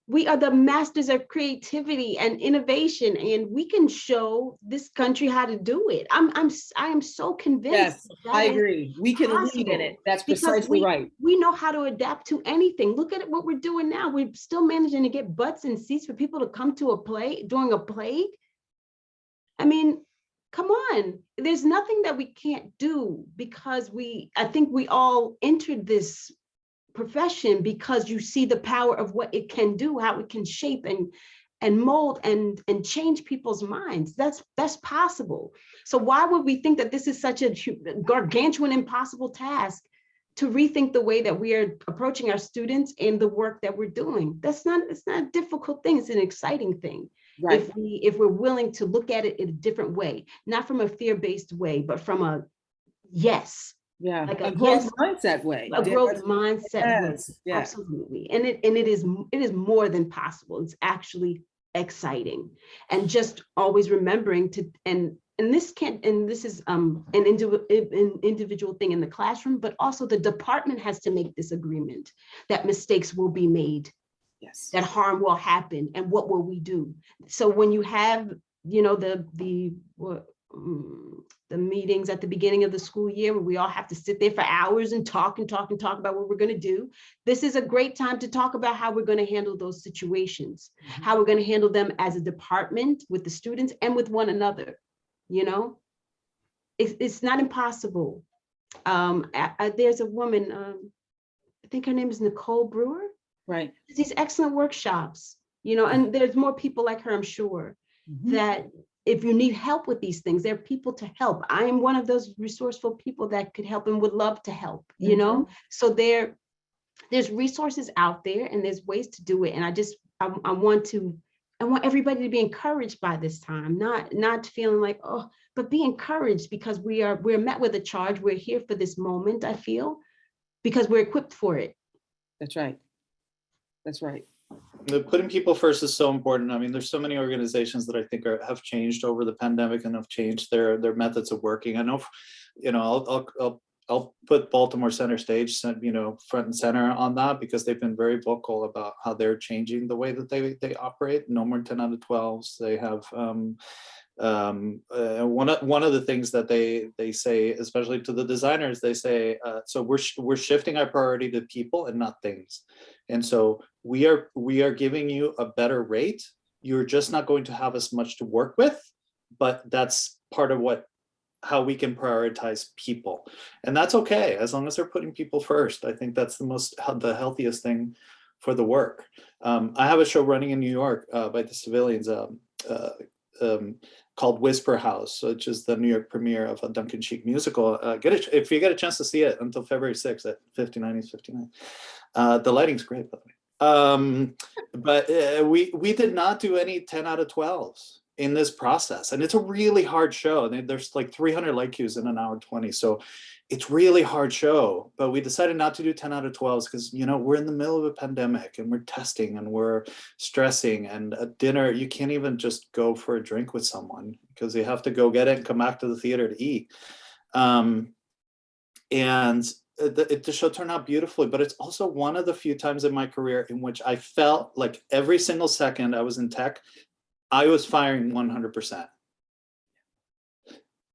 We are the masters of creativity and innovation, and we can show this country how to do it. I am so convinced. Yes, I agree. We can lead in it. That's precisely right. We know how to adapt to anything. Look at what we're doing now. We're still managing to get butts and seats for people to come to a play during a plague. I mean, come on. There's nothing that we can't do, because I think we all entered this profession because you see the power of what it can do, how it can shape and mold and change people's minds. That's possible. So why would we think that this is such a gargantuan, impossible task to rethink the way that we are approaching our students and the work that we're doing? It's not a difficult thing. It's an exciting thing. Right. If we're willing to look at it in a different way, not from a fear-based way, but from a yes. Yeah. Like a growth mindset way. A growth mindset way. Yes. Yeah. Absolutely. And it is more than possible. It's actually exciting. And just always remembering to, and this is an individual thing in the classroom, but also the department has to make this agreement that mistakes will be made. Yes. That harm will happen, and what will we do? So when you have, the meetings at the beginning of the school year where we all have to sit there for hours and talk about what we're going to do, this is a great time to talk about how we're going to handle those situations, how we're going to handle them as a department with the students and with one another. It's not impossible. There's a woman, I think her name is Nicole Brewer. Right. These excellent workshops, and there's more people like her, I'm sure, that if you need help with these things, there are people to help. I am one of those resourceful people that could help and would love to help, So there's resources out there and there's ways to do it. And I want everybody to be encouraged by this time, not feeling like, oh, but be encouraged because we're met with a charge. We're here for this moment, I feel, because we're equipped for it. That's right. That's right. Putting people first is so important. I mean, there's so many organizations that I think have changed over the pandemic and have changed their methods of working. I know, I'll put Baltimore center stage, front and center on that because they've been very vocal about how they're changing the way that they operate. No more 10 out of 12s. They have one of the things that they say, especially to the designers, they say, so we're shifting our priority to people and not things. And so we are giving you a better rate. You're just not going to have as much to work with, but that's part of how we can prioritize people. And that's okay, as long as they're putting people first. I think that's the healthiest thing for the work. I have a show running in New York by the civilians called Whisper House, which is the New York premiere of a Duncan Sheik musical. If you get a chance to see it until February 6th at 59 East 59. The lighting's great, by the way. But we did not do any 10 out of 12s in this process. And it's a really hard show. There's like 300 light cues in an hour 20. So it's really hard show, but we decided not to do 10 out of 12s because, we're in the middle of a pandemic and we're testing and we're stressing, and at dinner, you can't even just go for a drink with someone because you have to go get it and come back to the theater to eat. The show turned out beautifully, but it's also one of the few times in my career in which I felt like every single second I was in tech, I was firing 100%.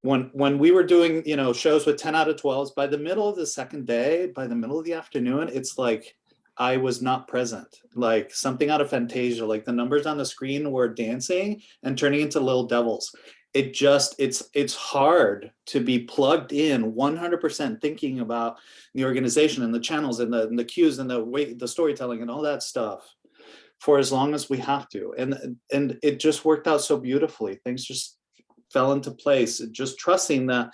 When we were doing, shows with 10 out of 12s, by the middle of the second day, by the middle of the afternoon, it's like I was not present, like something out of Fantasia, like the numbers on the screen were dancing and turning into little devils. It's hard to be plugged in 100% thinking about the organization and the channels and the cues and the storytelling and all that stuff for as long as we have to. And it just worked out so beautifully. Things just fell into place, just trusting that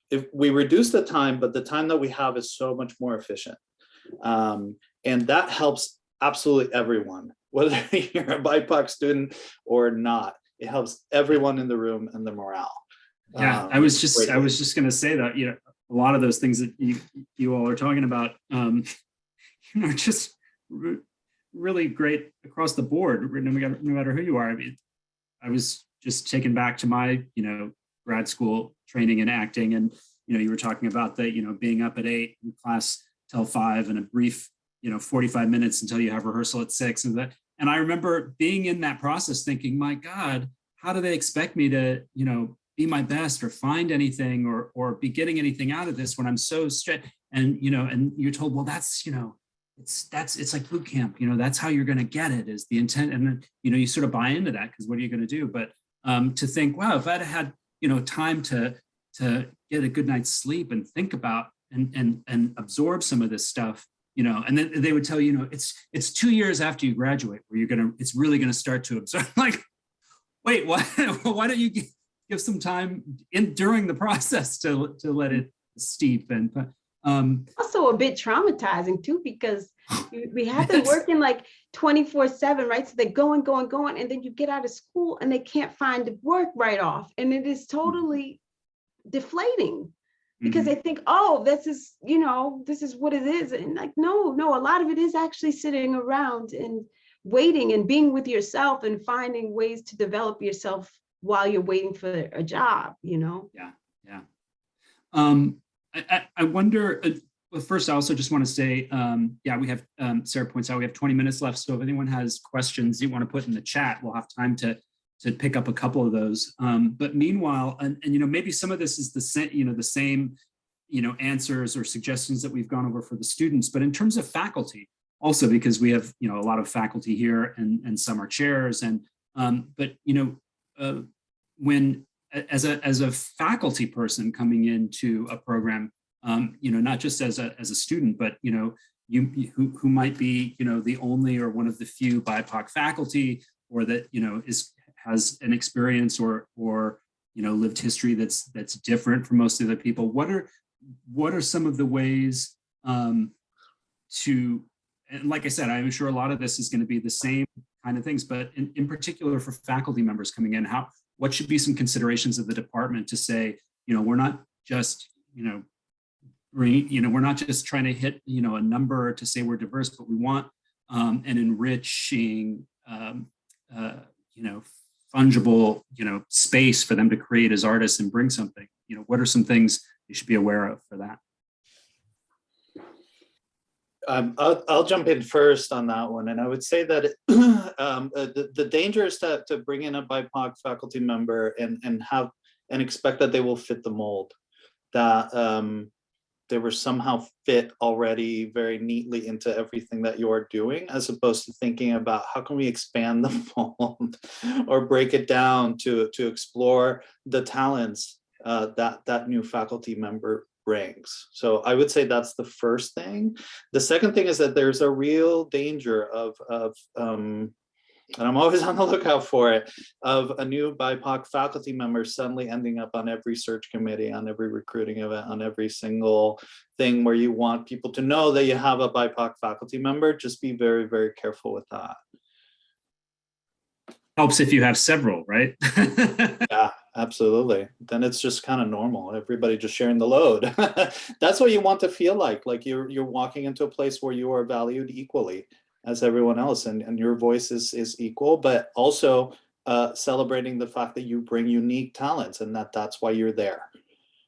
if we reduce the time, but the time that we have is so much more efficient. And that helps absolutely everyone, whether you're a BIPOC student or not. It helps everyone in the room and the morale. Yeah, I was just going to say that, a lot of those things that you all are talking about, just really great across the board, no matter who you are. I mean, I was just taken back to my, grad school training in acting, and you were talking about the, being up at 8 in class till 5 and a brief, 45 minutes until you have rehearsal at 6 and that. And I remember being in that process thinking, my God, how do they expect me to, be my best or find anything or be getting anything out of this when I'm so stressed? And, and you're told, well, that's, it's like boot camp, that's how you're going to get it, is the intent. And then, you sort of buy into that because what are you going to do? But to think, wow, if I'd had, time to get a good night's sleep and think about and absorb some of this stuff, and then they would tell you, it's 2 years after you graduate where it's really gonna start to absorb. Like, wait, why don't you give some time during the process to let it steep? And also a bit traumatizing too, because we have them working like 24/7, right? So they're going, and then you get out of school and they can't find the work right off. And it is totally deflating because they think, oh, this is what it is. And like, no, a lot of it is actually sitting around and waiting and being with yourself and finding ways to develop yourself while you're waiting for a job, Yeah. I wonder, well, first, I also just want to say, we have, Sarah points out, we have 20 minutes left. So if anyone has questions you want to put in the chat, we'll have time to pick up a couple of those. But meanwhile, and maybe some of this is the same, answers or suggestions that we've gone over for the students, but in terms of faculty, also because we have, a lot of faculty here and some are chairs. And, but, when, as a faculty person coming into a program, not just as a student, but who might be the only or one of the few BIPOC faculty, or that has an experience or lived history that's different from most of the people. What are some of the ways to, and like I said, I'm sure a lot of this is going to be the same kind of things, but in particular for faculty members coming in, what should be some considerations of the department to say, we're not just, we're not just trying to hit, a number to say we're diverse, but we want an enriching, fungible, space for them to create as artists and bring something. What are some things you should be aware of for that? I'll jump in first on that one, and I would say that the danger is to bring in a BIPOC faculty member and expect that they will fit the mold, that they were somehow fit already very neatly into everything that you're doing, as opposed to thinking about how can we expand the mold or break it down to explore the talents that new faculty member brings. So I would say that's the first thing. The second thing is that there's a real danger of and I'm always on the lookout for it, of a new BIPOC faculty member suddenly ending up on every search committee, on every recruiting event, on every single thing where you want people to know that you have a BIPOC faculty member. Just be very, very careful with that. Helps if you have several, right? Yeah, absolutely. Then it's just kind of normal. Everybody just sharing the load. That's what you want to feel like you're walking into a place where you are valued equally as everyone else, and your voice is equal, but also celebrating the fact that you bring unique talents and that's why you're there.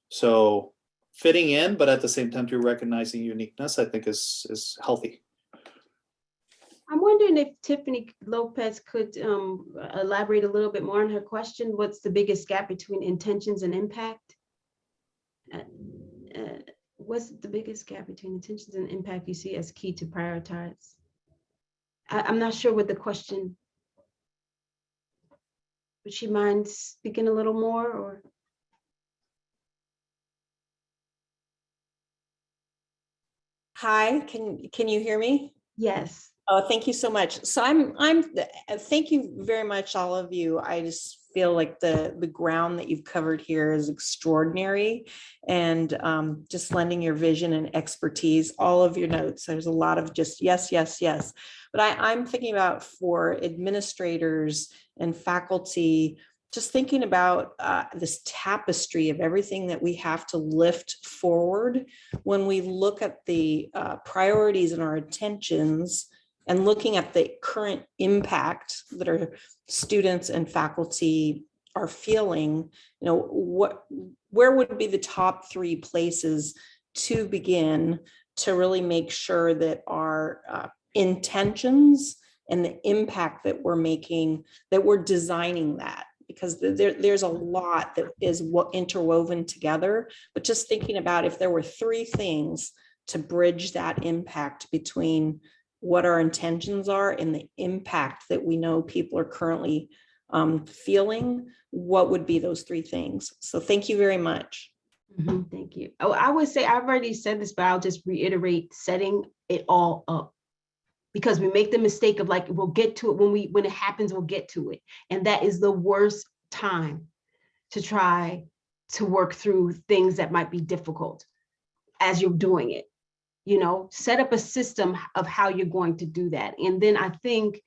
So fitting in, but at the same time to recognizing uniqueness, I think is healthy. I'm wondering if Tiffany Lopez could elaborate a little bit more on her question. What's the biggest gap between intentions and impact? What's the biggest gap between intentions and impact you see as key to prioritize? I'm not sure what the question, would she mind speaking a little more, or? Hi, can you hear me? Yes. Oh, thank you so much. So thank you very much, all of you. I just feel like the ground that you've covered here is extraordinary, and just lending your vision and expertise, all of your notes. There's a lot of just yes, yes, yes. But I'm thinking about for administrators and faculty, just thinking about this tapestry of everything that we have to lift forward when we look at the priorities and our intentions, and looking at the current impact that our students and faculty are feeling. Where would be the top 3 places to begin to really make sure that our intentions and the impact that we're making, that we're designing that, because there's a lot that is interwoven together. But just thinking about if there were 3 things to bridge that impact between what our intentions are and the impact that we know people are currently feeling, what would be those 3 things? So thank you very much. Thank you. Oh, I would say, I've already said this, but I'll just reiterate, setting it all up. Because we make the mistake of like, we'll get to it when it happens, we'll get to it. And that is the worst time to try to work through things that might be difficult as you're doing it. Set up a system of how you're going to do that. And then I think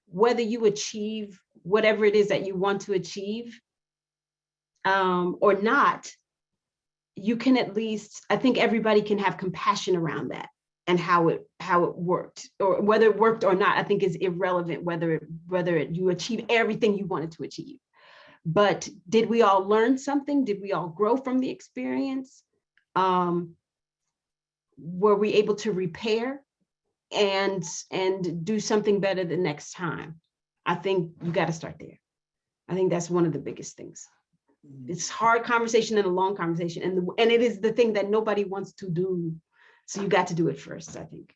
whether you achieve whatever it is that you want to achieve or not, you can at least, I think everybody can have compassion around that and how it worked, or whether it worked or not, I think is irrelevant whether you achieve everything you wanted to achieve. But did we all learn something? Did we all grow from the experience? Were we able to repair and do something better the next time? I think you got to start there. I think that's one of the biggest things. It's hard conversation and a long conversation, and it is the thing that nobody wants to do. So you got to do it first, I think.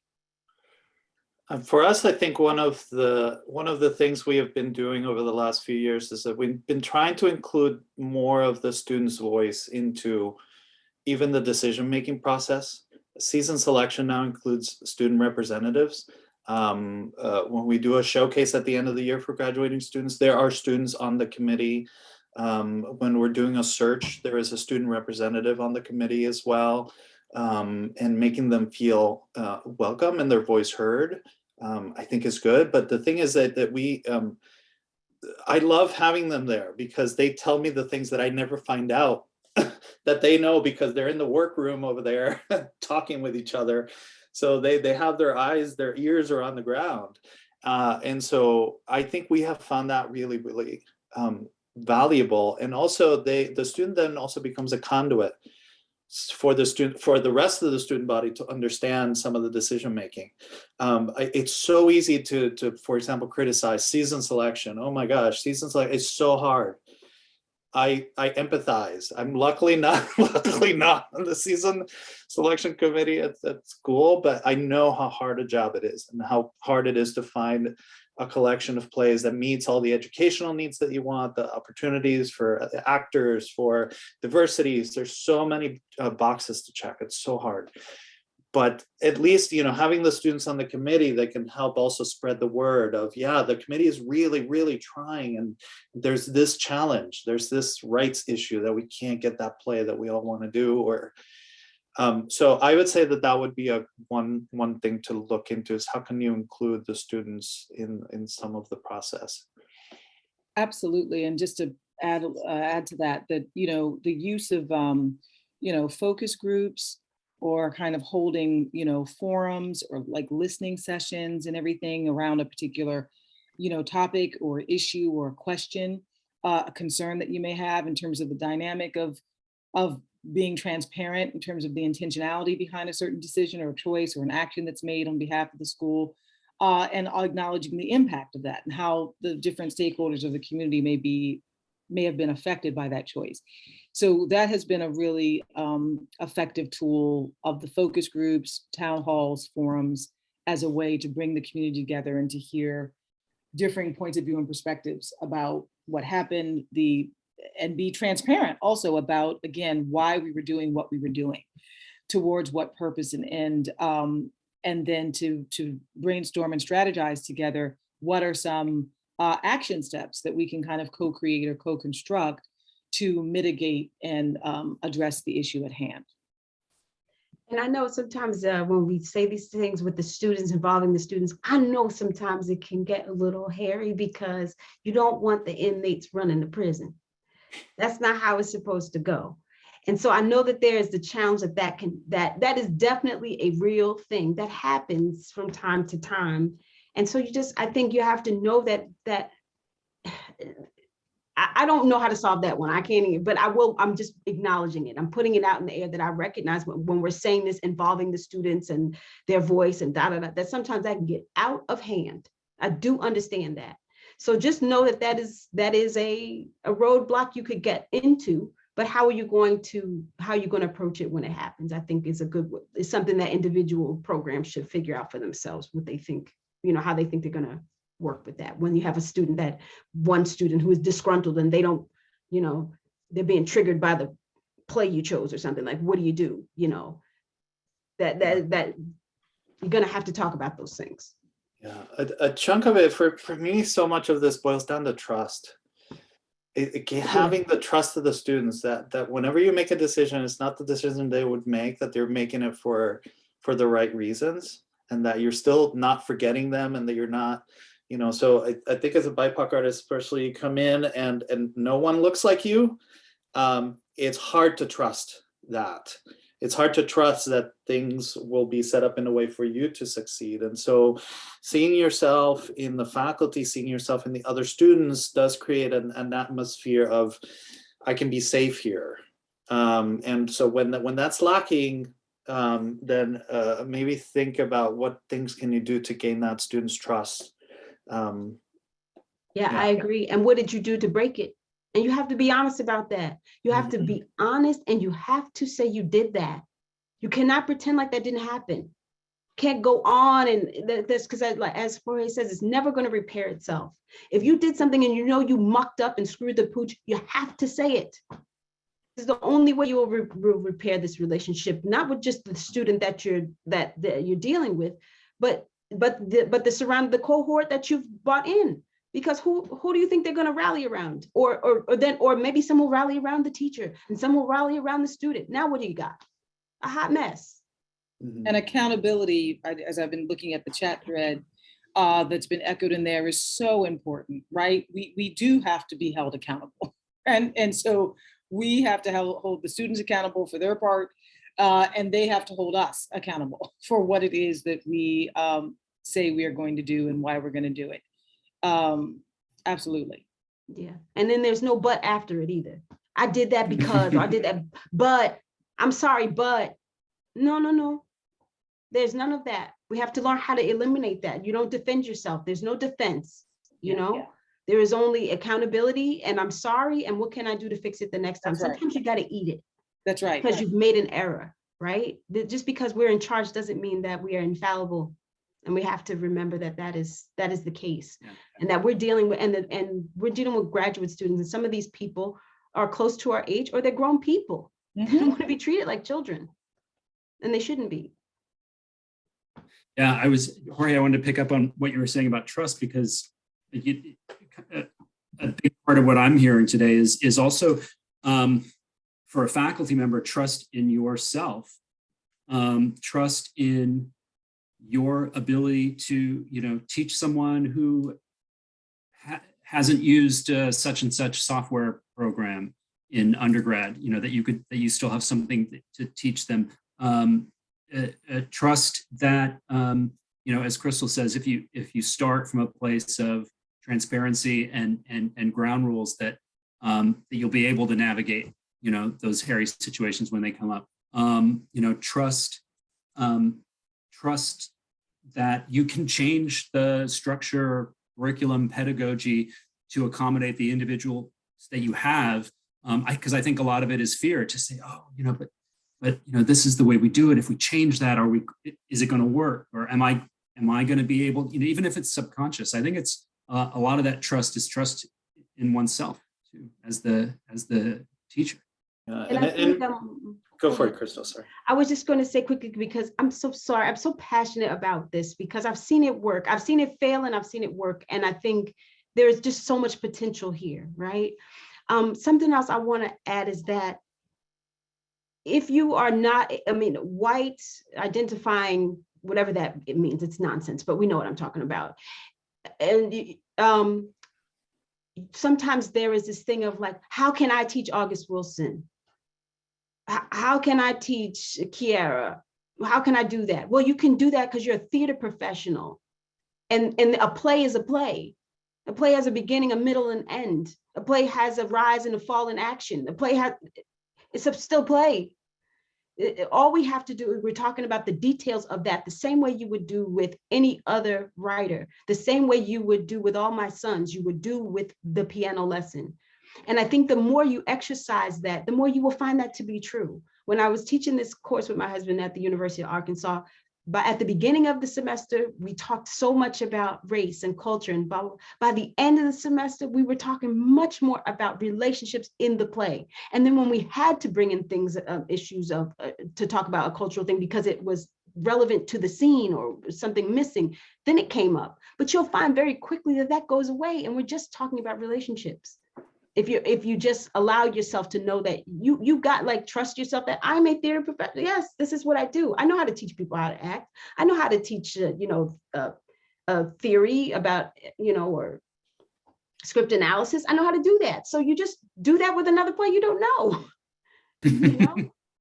For us, I think one of the things we have been doing over the last few years is that we've been trying to include more of the student's voice into even the decision-making process. Season selection now includes student representatives. When we do a showcase at the end of the year for graduating students, there are students on the committee. When we're doing a search, there is a student representative on the committee as well. And making them feel welcome and their voice heard, I think is good. But the thing is that we, I love having them there because they tell me the things that I never find out that they know, because they're in the workroom over there talking with each other. So they have their eyes, their ears are on the ground. And so I think we have found that really, really valuable. And also the student then also becomes a conduit for the rest of the student body to understand some of the decision making. It's so easy to, for example, criticize season selection. Oh my gosh, season selection is so hard. I empathize. I'm luckily not on the season selection committee at school, but I know how hard a job it is and how hard it is to find a collection of plays that meets all the educational needs that you want, the opportunities for actors, for diversities. There's so many boxes to check. It's so hard. But at least, having the students on the committee that can help also spread the word of, yeah, the committee is really, really trying. And there's this challenge, there's this rights issue that we can't get that play that we all want to do. Or so I would say that would be one thing to look into, is how can you include the students in some of the process? Absolutely. And just to add to that, the use of focus groups, or kind of holding forums or like listening sessions and everything around a particular topic or issue or question, a concern that you may have in terms of the dynamic of being transparent in terms of the intentionality behind a certain decision or a choice or an action that's made on behalf of the school, and acknowledging the impact of that and how the different stakeholders of the community may have been affected by that choice. So that has been a really effective tool of the focus groups, town halls, forums, as a way to bring the community together and to hear differing points of view and perspectives about what happened, and be transparent also about, again, why we were doing what we were doing, towards what purpose and end, and then to brainstorm and strategize together what are some action steps that we can kind of co-create or co-construct to mitigate and address the issue at hand. And I know sometimes when we say these things with the students, involving the students, I know sometimes it can get a little hairy because you don't want the inmates running the prison. That's not how it's supposed to go. And so I know that there is the challenge that is definitely a real thing that happens from time to time. And so I think you have to know that I don't know how to solve that one. I can't even, but I will. I'm just acknowledging it. I'm putting it out in the air that I recognize when we're saying this, involving the students and their voice and that sometimes that can get out of hand. I do understand that. So just know that is a roadblock you could get into, but how are you going to approach it when it happens? I think is something that individual programs should figure out for themselves, what they think, how they think they're going to work with that. When you have one student who is disgruntled and they don't, they're being triggered by the play you chose or something, like, what do? That you're going to have to talk about those things. Yeah, a chunk of it for me, so much of this boils down to trust. Having the trust of the students that whenever you make a decision, it's not the decision they would make, that they're making it for the right reasons, and that you're still not forgetting them, and that you're not, so I think as a BIPOC artist, especially, you come in and no one looks like you. It's hard to trust that. It's hard to trust that things will be set up in a way for you to succeed. And so seeing yourself in the faculty, seeing yourself in the other students does create an atmosphere of, I can be safe here. And so when that's lacking, then maybe think about what things can you do to gain that student's trust. Yeah, I agree. And what did you do to break it? And you have to be honest about that. You have to be honest, and you have to say you did that. You cannot pretend like that didn't happen. Can't go on and that's because, as Jorge says, it's never going to repair itself. If you did something and you mucked up and screwed the pooch, you have to say it. This is the only way you will repair this relationship, not with just the student that you're dealing with, but the cohort that you've brought in. Because who do you think they're going to rally around? Or maybe some will rally around the teacher and some will rally around the student. Now what do you got? A hot mess. And accountability, as I've been looking at the chat thread that's been echoed in there, is so important, right? We do have to be held accountable. And so we have to hold the students accountable for their part, and they have to hold us accountable for what it is that we say we are going to do and why we're going to do it. Absolutely. Yeah. And then there's no but after it either. I did that because, or I did that, but I'm sorry, but no. There's none of that. We have to learn how to eliminate that. You don't defend yourself. There's no defense, There is only accountability, and I'm sorry, and what can I do to fix it the next time? Sometimes you got to eat it. That's right. Because you've made an error, right? Just because we're in charge doesn't mean that we are infallible. And we have to remember that is the case, and that we're dealing with, and we're dealing with graduate students, and some of these people are close to our age, or they're grown people. They don't want to be treated like children, and they shouldn't be. Yeah, Jorge, I wanted to pick up on what you were saying about trust, because a big part of what I'm hearing today is also for a faculty member, trust in yourself, trust in your ability to, teach someone who hasn't used such and such software program in undergrad, that you still have something to teach them. Trust that, as Crystal says, if you start from a place of transparency and ground rules, that you'll be able to navigate, those hairy situations when they come up. Trust that you can change the structure, curriculum, pedagogy to accommodate the individuals that you have. Because I think a lot of it is fear to say, but this is the way we do it. If we change that, is it going to work? Or am I going to be able, even if it's subconscious? I think it's a lot of that trust is trust in oneself too, as the teacher. Go for it, Crystal. Sorry. I was just going to say quickly, because I'm so sorry. I'm so passionate about this because I've seen it work. I've seen it fail and I've seen it work. And I think there's just so much potential here, right? Something else I want to add is that if you are not, white, identifying, whatever that it means, it's nonsense, but we know what I'm talking about. And sometimes there is this thing of like, how can I teach August Wilson? How can I teach Kiara? How can I do that? Well, you can do that because you're a theater professional. And a play is a play. A play has a beginning, a middle, and end. A play has a rise and a fall in action. It's a still play. All we have to do, we're talking about the details of that, the same way you would do with any other writer, the same way you would do with All My Sons, you would do with the piano lesson. And I think the more you exercise that, the more you will find that to be true. When I was teaching this course with my husband at the University of Arkansas, but at the beginning of the semester, we talked so much about race and culture. And by the end of the semester, we were talking much more about relationships in the play. And then when we had to bring in things, issues to talk about a cultural thing, because it was relevant to the scene or something missing, then it came up. But you'll find very quickly that that goes away, and we're just talking about relationships. If you just allow yourself to know that you got, like, trust yourself that I'm a theater professional. Yes, this is what I do. I know how to teach people how to act. I know how to teach, theory about, or script analysis. I know how to do that. So you just do that with another play you don't know.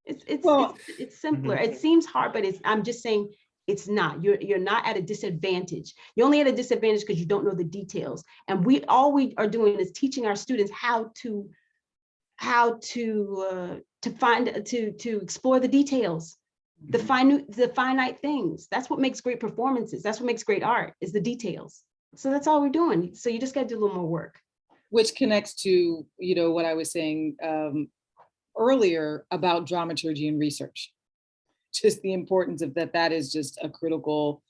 It's simpler. It seems hard, but I'm just saying it's not. You're not at a disadvantage. You're only at a disadvantage because you don't know the details. And all we are doing is teaching our students how to explore the details, the finite things. That's what makes great performances. That's what makes great art, is the details. So that's all we're doing. So you just got to do a little more work. Which connects to, what I was saying earlier about dramaturgy and research. Just the importance of that is just a critical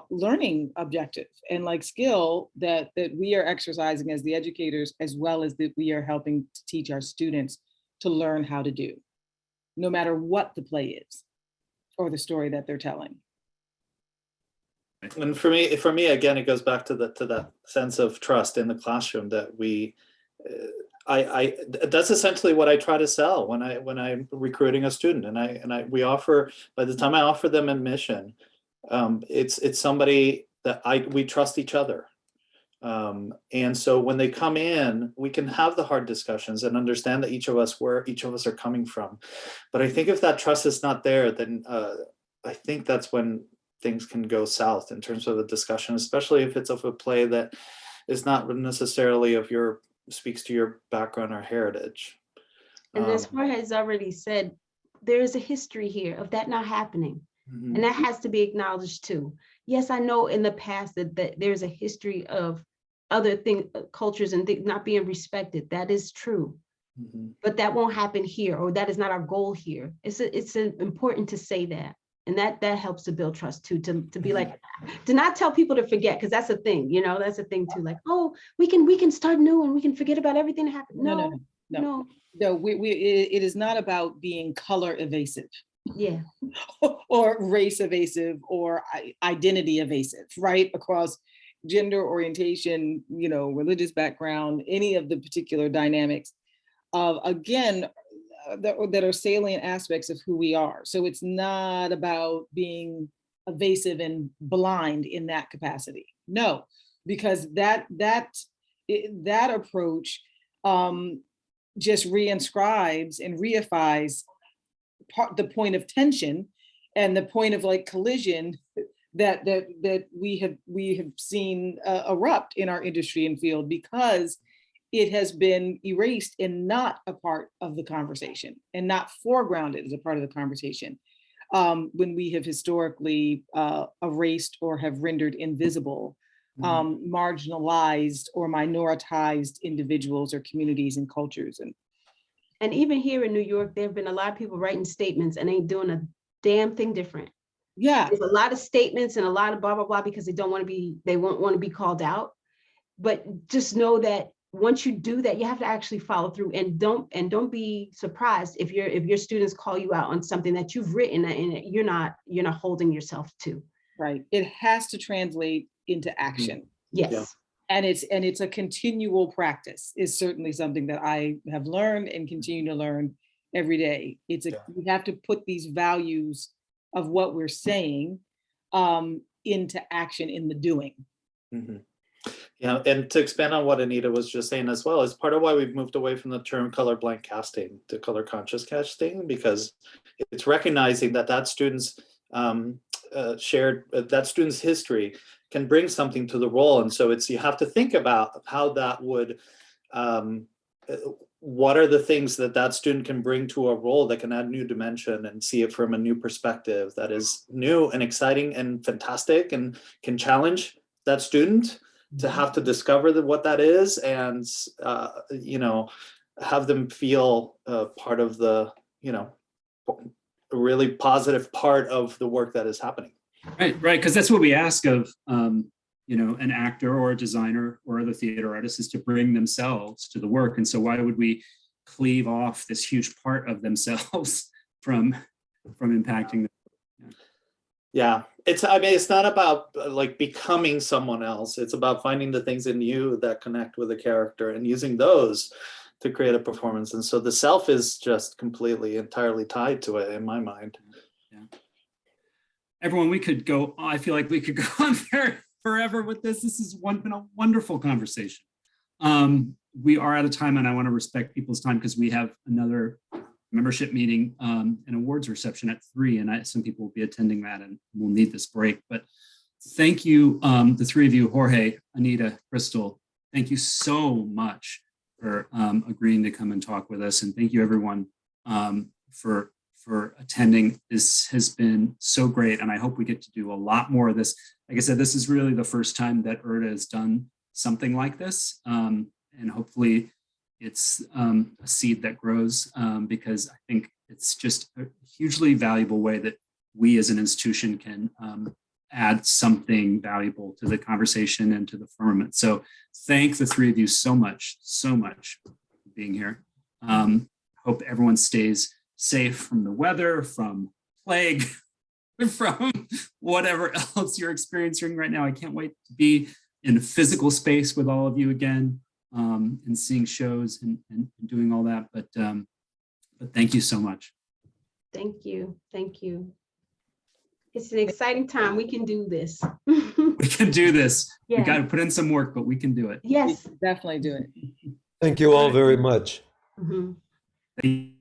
learning objective and like skill that we are exercising as the educators, as well as that we are helping to teach our students to learn how to do, no matter what the play is or the story that they're telling. And for me, again, it goes back to that sense of trust in the classroom that that's essentially what I try to sell when I'm recruiting a student, and we offer, by the time I offer them admission, it's somebody that we trust each other, and so when they come in, we can have the hard discussions and understand that where each of us are coming from. But I think if that trust is not there, then I think that's when things can go south in terms of a discussion, especially if it's of a play that is not necessarily speaks to your background or heritage. And as Jorge has already said, there is a history here of that not happening. Mm-hmm. And that has to be acknowledged too. Yes, I know in the past that there's a history of other cultures and things not being respected. That is true. Mm-hmm. But that won't happen here, or that is not our goal here. It's important to say that. And that helps to build trust too, to be like, to not tell people to forget, because that's a thing, that's a thing too. Like, oh, we can start new and we can forget about everything that happened. No. It is not about being color evasive. Yeah. Or race evasive or identity evasive, right? Across gender orientation, religious background, any of the particular dynamics of, again, that are salient aspects of who we are. So it's not about being evasive and blind in that capacity. No, because that approach just reinscribes and reifies the point of tension and the point of like collision that we have seen erupt in our industry and field, because it has been erased and not a part of the conversation and not foregrounded as a part of the conversation. When we have historically erased or have rendered invisible, marginalized or minoritized individuals or communities and cultures. And even here in New York, there have been a lot of people writing statements and ain't doing a damn thing different. Yeah. There's a lot of statements and a lot of blah, blah, blah, because they won't want to be called out. But just know that once you do that, you have to actually follow through, and don't be surprised if your students call you out on something that you've written and you're not holding yourself to. Right. It has to translate into action. Yes. Yeah. And it's a continual practice, is certainly something that I have learned and continue to learn every day. We have to put these values of what we're saying into action in the doing. Mm-hmm. Yeah, and to expand on what Anita was just saying as well, is part of why we've moved away from the term colorblind casting to color conscious casting, because it's recognizing that student's that student's history can bring something to the role. And so you have to think about how that would, what are the things that student can bring to a role that can add new dimension and see it from a new perspective that is new and exciting and fantastic and can challenge that student to have to discover what that is, and have them feel part of the a really positive part of the work that is happening. Right, because that's what we ask of an actor or a designer or the theater artist, is to bring themselves to the work. And so why would we cleave off this huge part of themselves from impacting them? Yeah, I mean, it's not about like becoming someone else. It's about finding the things in you that connect with a character and using those to create a performance. And so the self is just completely, entirely tied to it in my mind. Yeah. Everyone, I feel like we could go on forever with this. This has been a wonderful conversation. We are out of time, and I want to respect people's time because we have another membership meeting and awards reception at 3, and some people will be attending that, and we'll need this break. But thank you, the three of you, Jorge, Anita, Crystal. Thank you so much for agreeing to come and talk with us, and thank you everyone for attending. This has been so great, and I hope we get to do a lot more of this. Like I said, this is really the first time that URTA has done something like this, and hopefully it's a seed that grows, because I think it's just a hugely valuable way that we as an institution can add something valuable to the conversation and to the firmament. So thank the three of you so much for being here. Hope everyone stays safe from the weather, from plague, from whatever else you're experiencing right now. I can't wait to be in a physical space with all of you again, and seeing shows and doing all that. But thank you so much. Thank you. Thank you. It's an exciting time. We can do this. We can do this. Yeah. We got to put in some work, but we can do it. Yes. Definitely do it. Thank you all very much. Mhm. Thank you.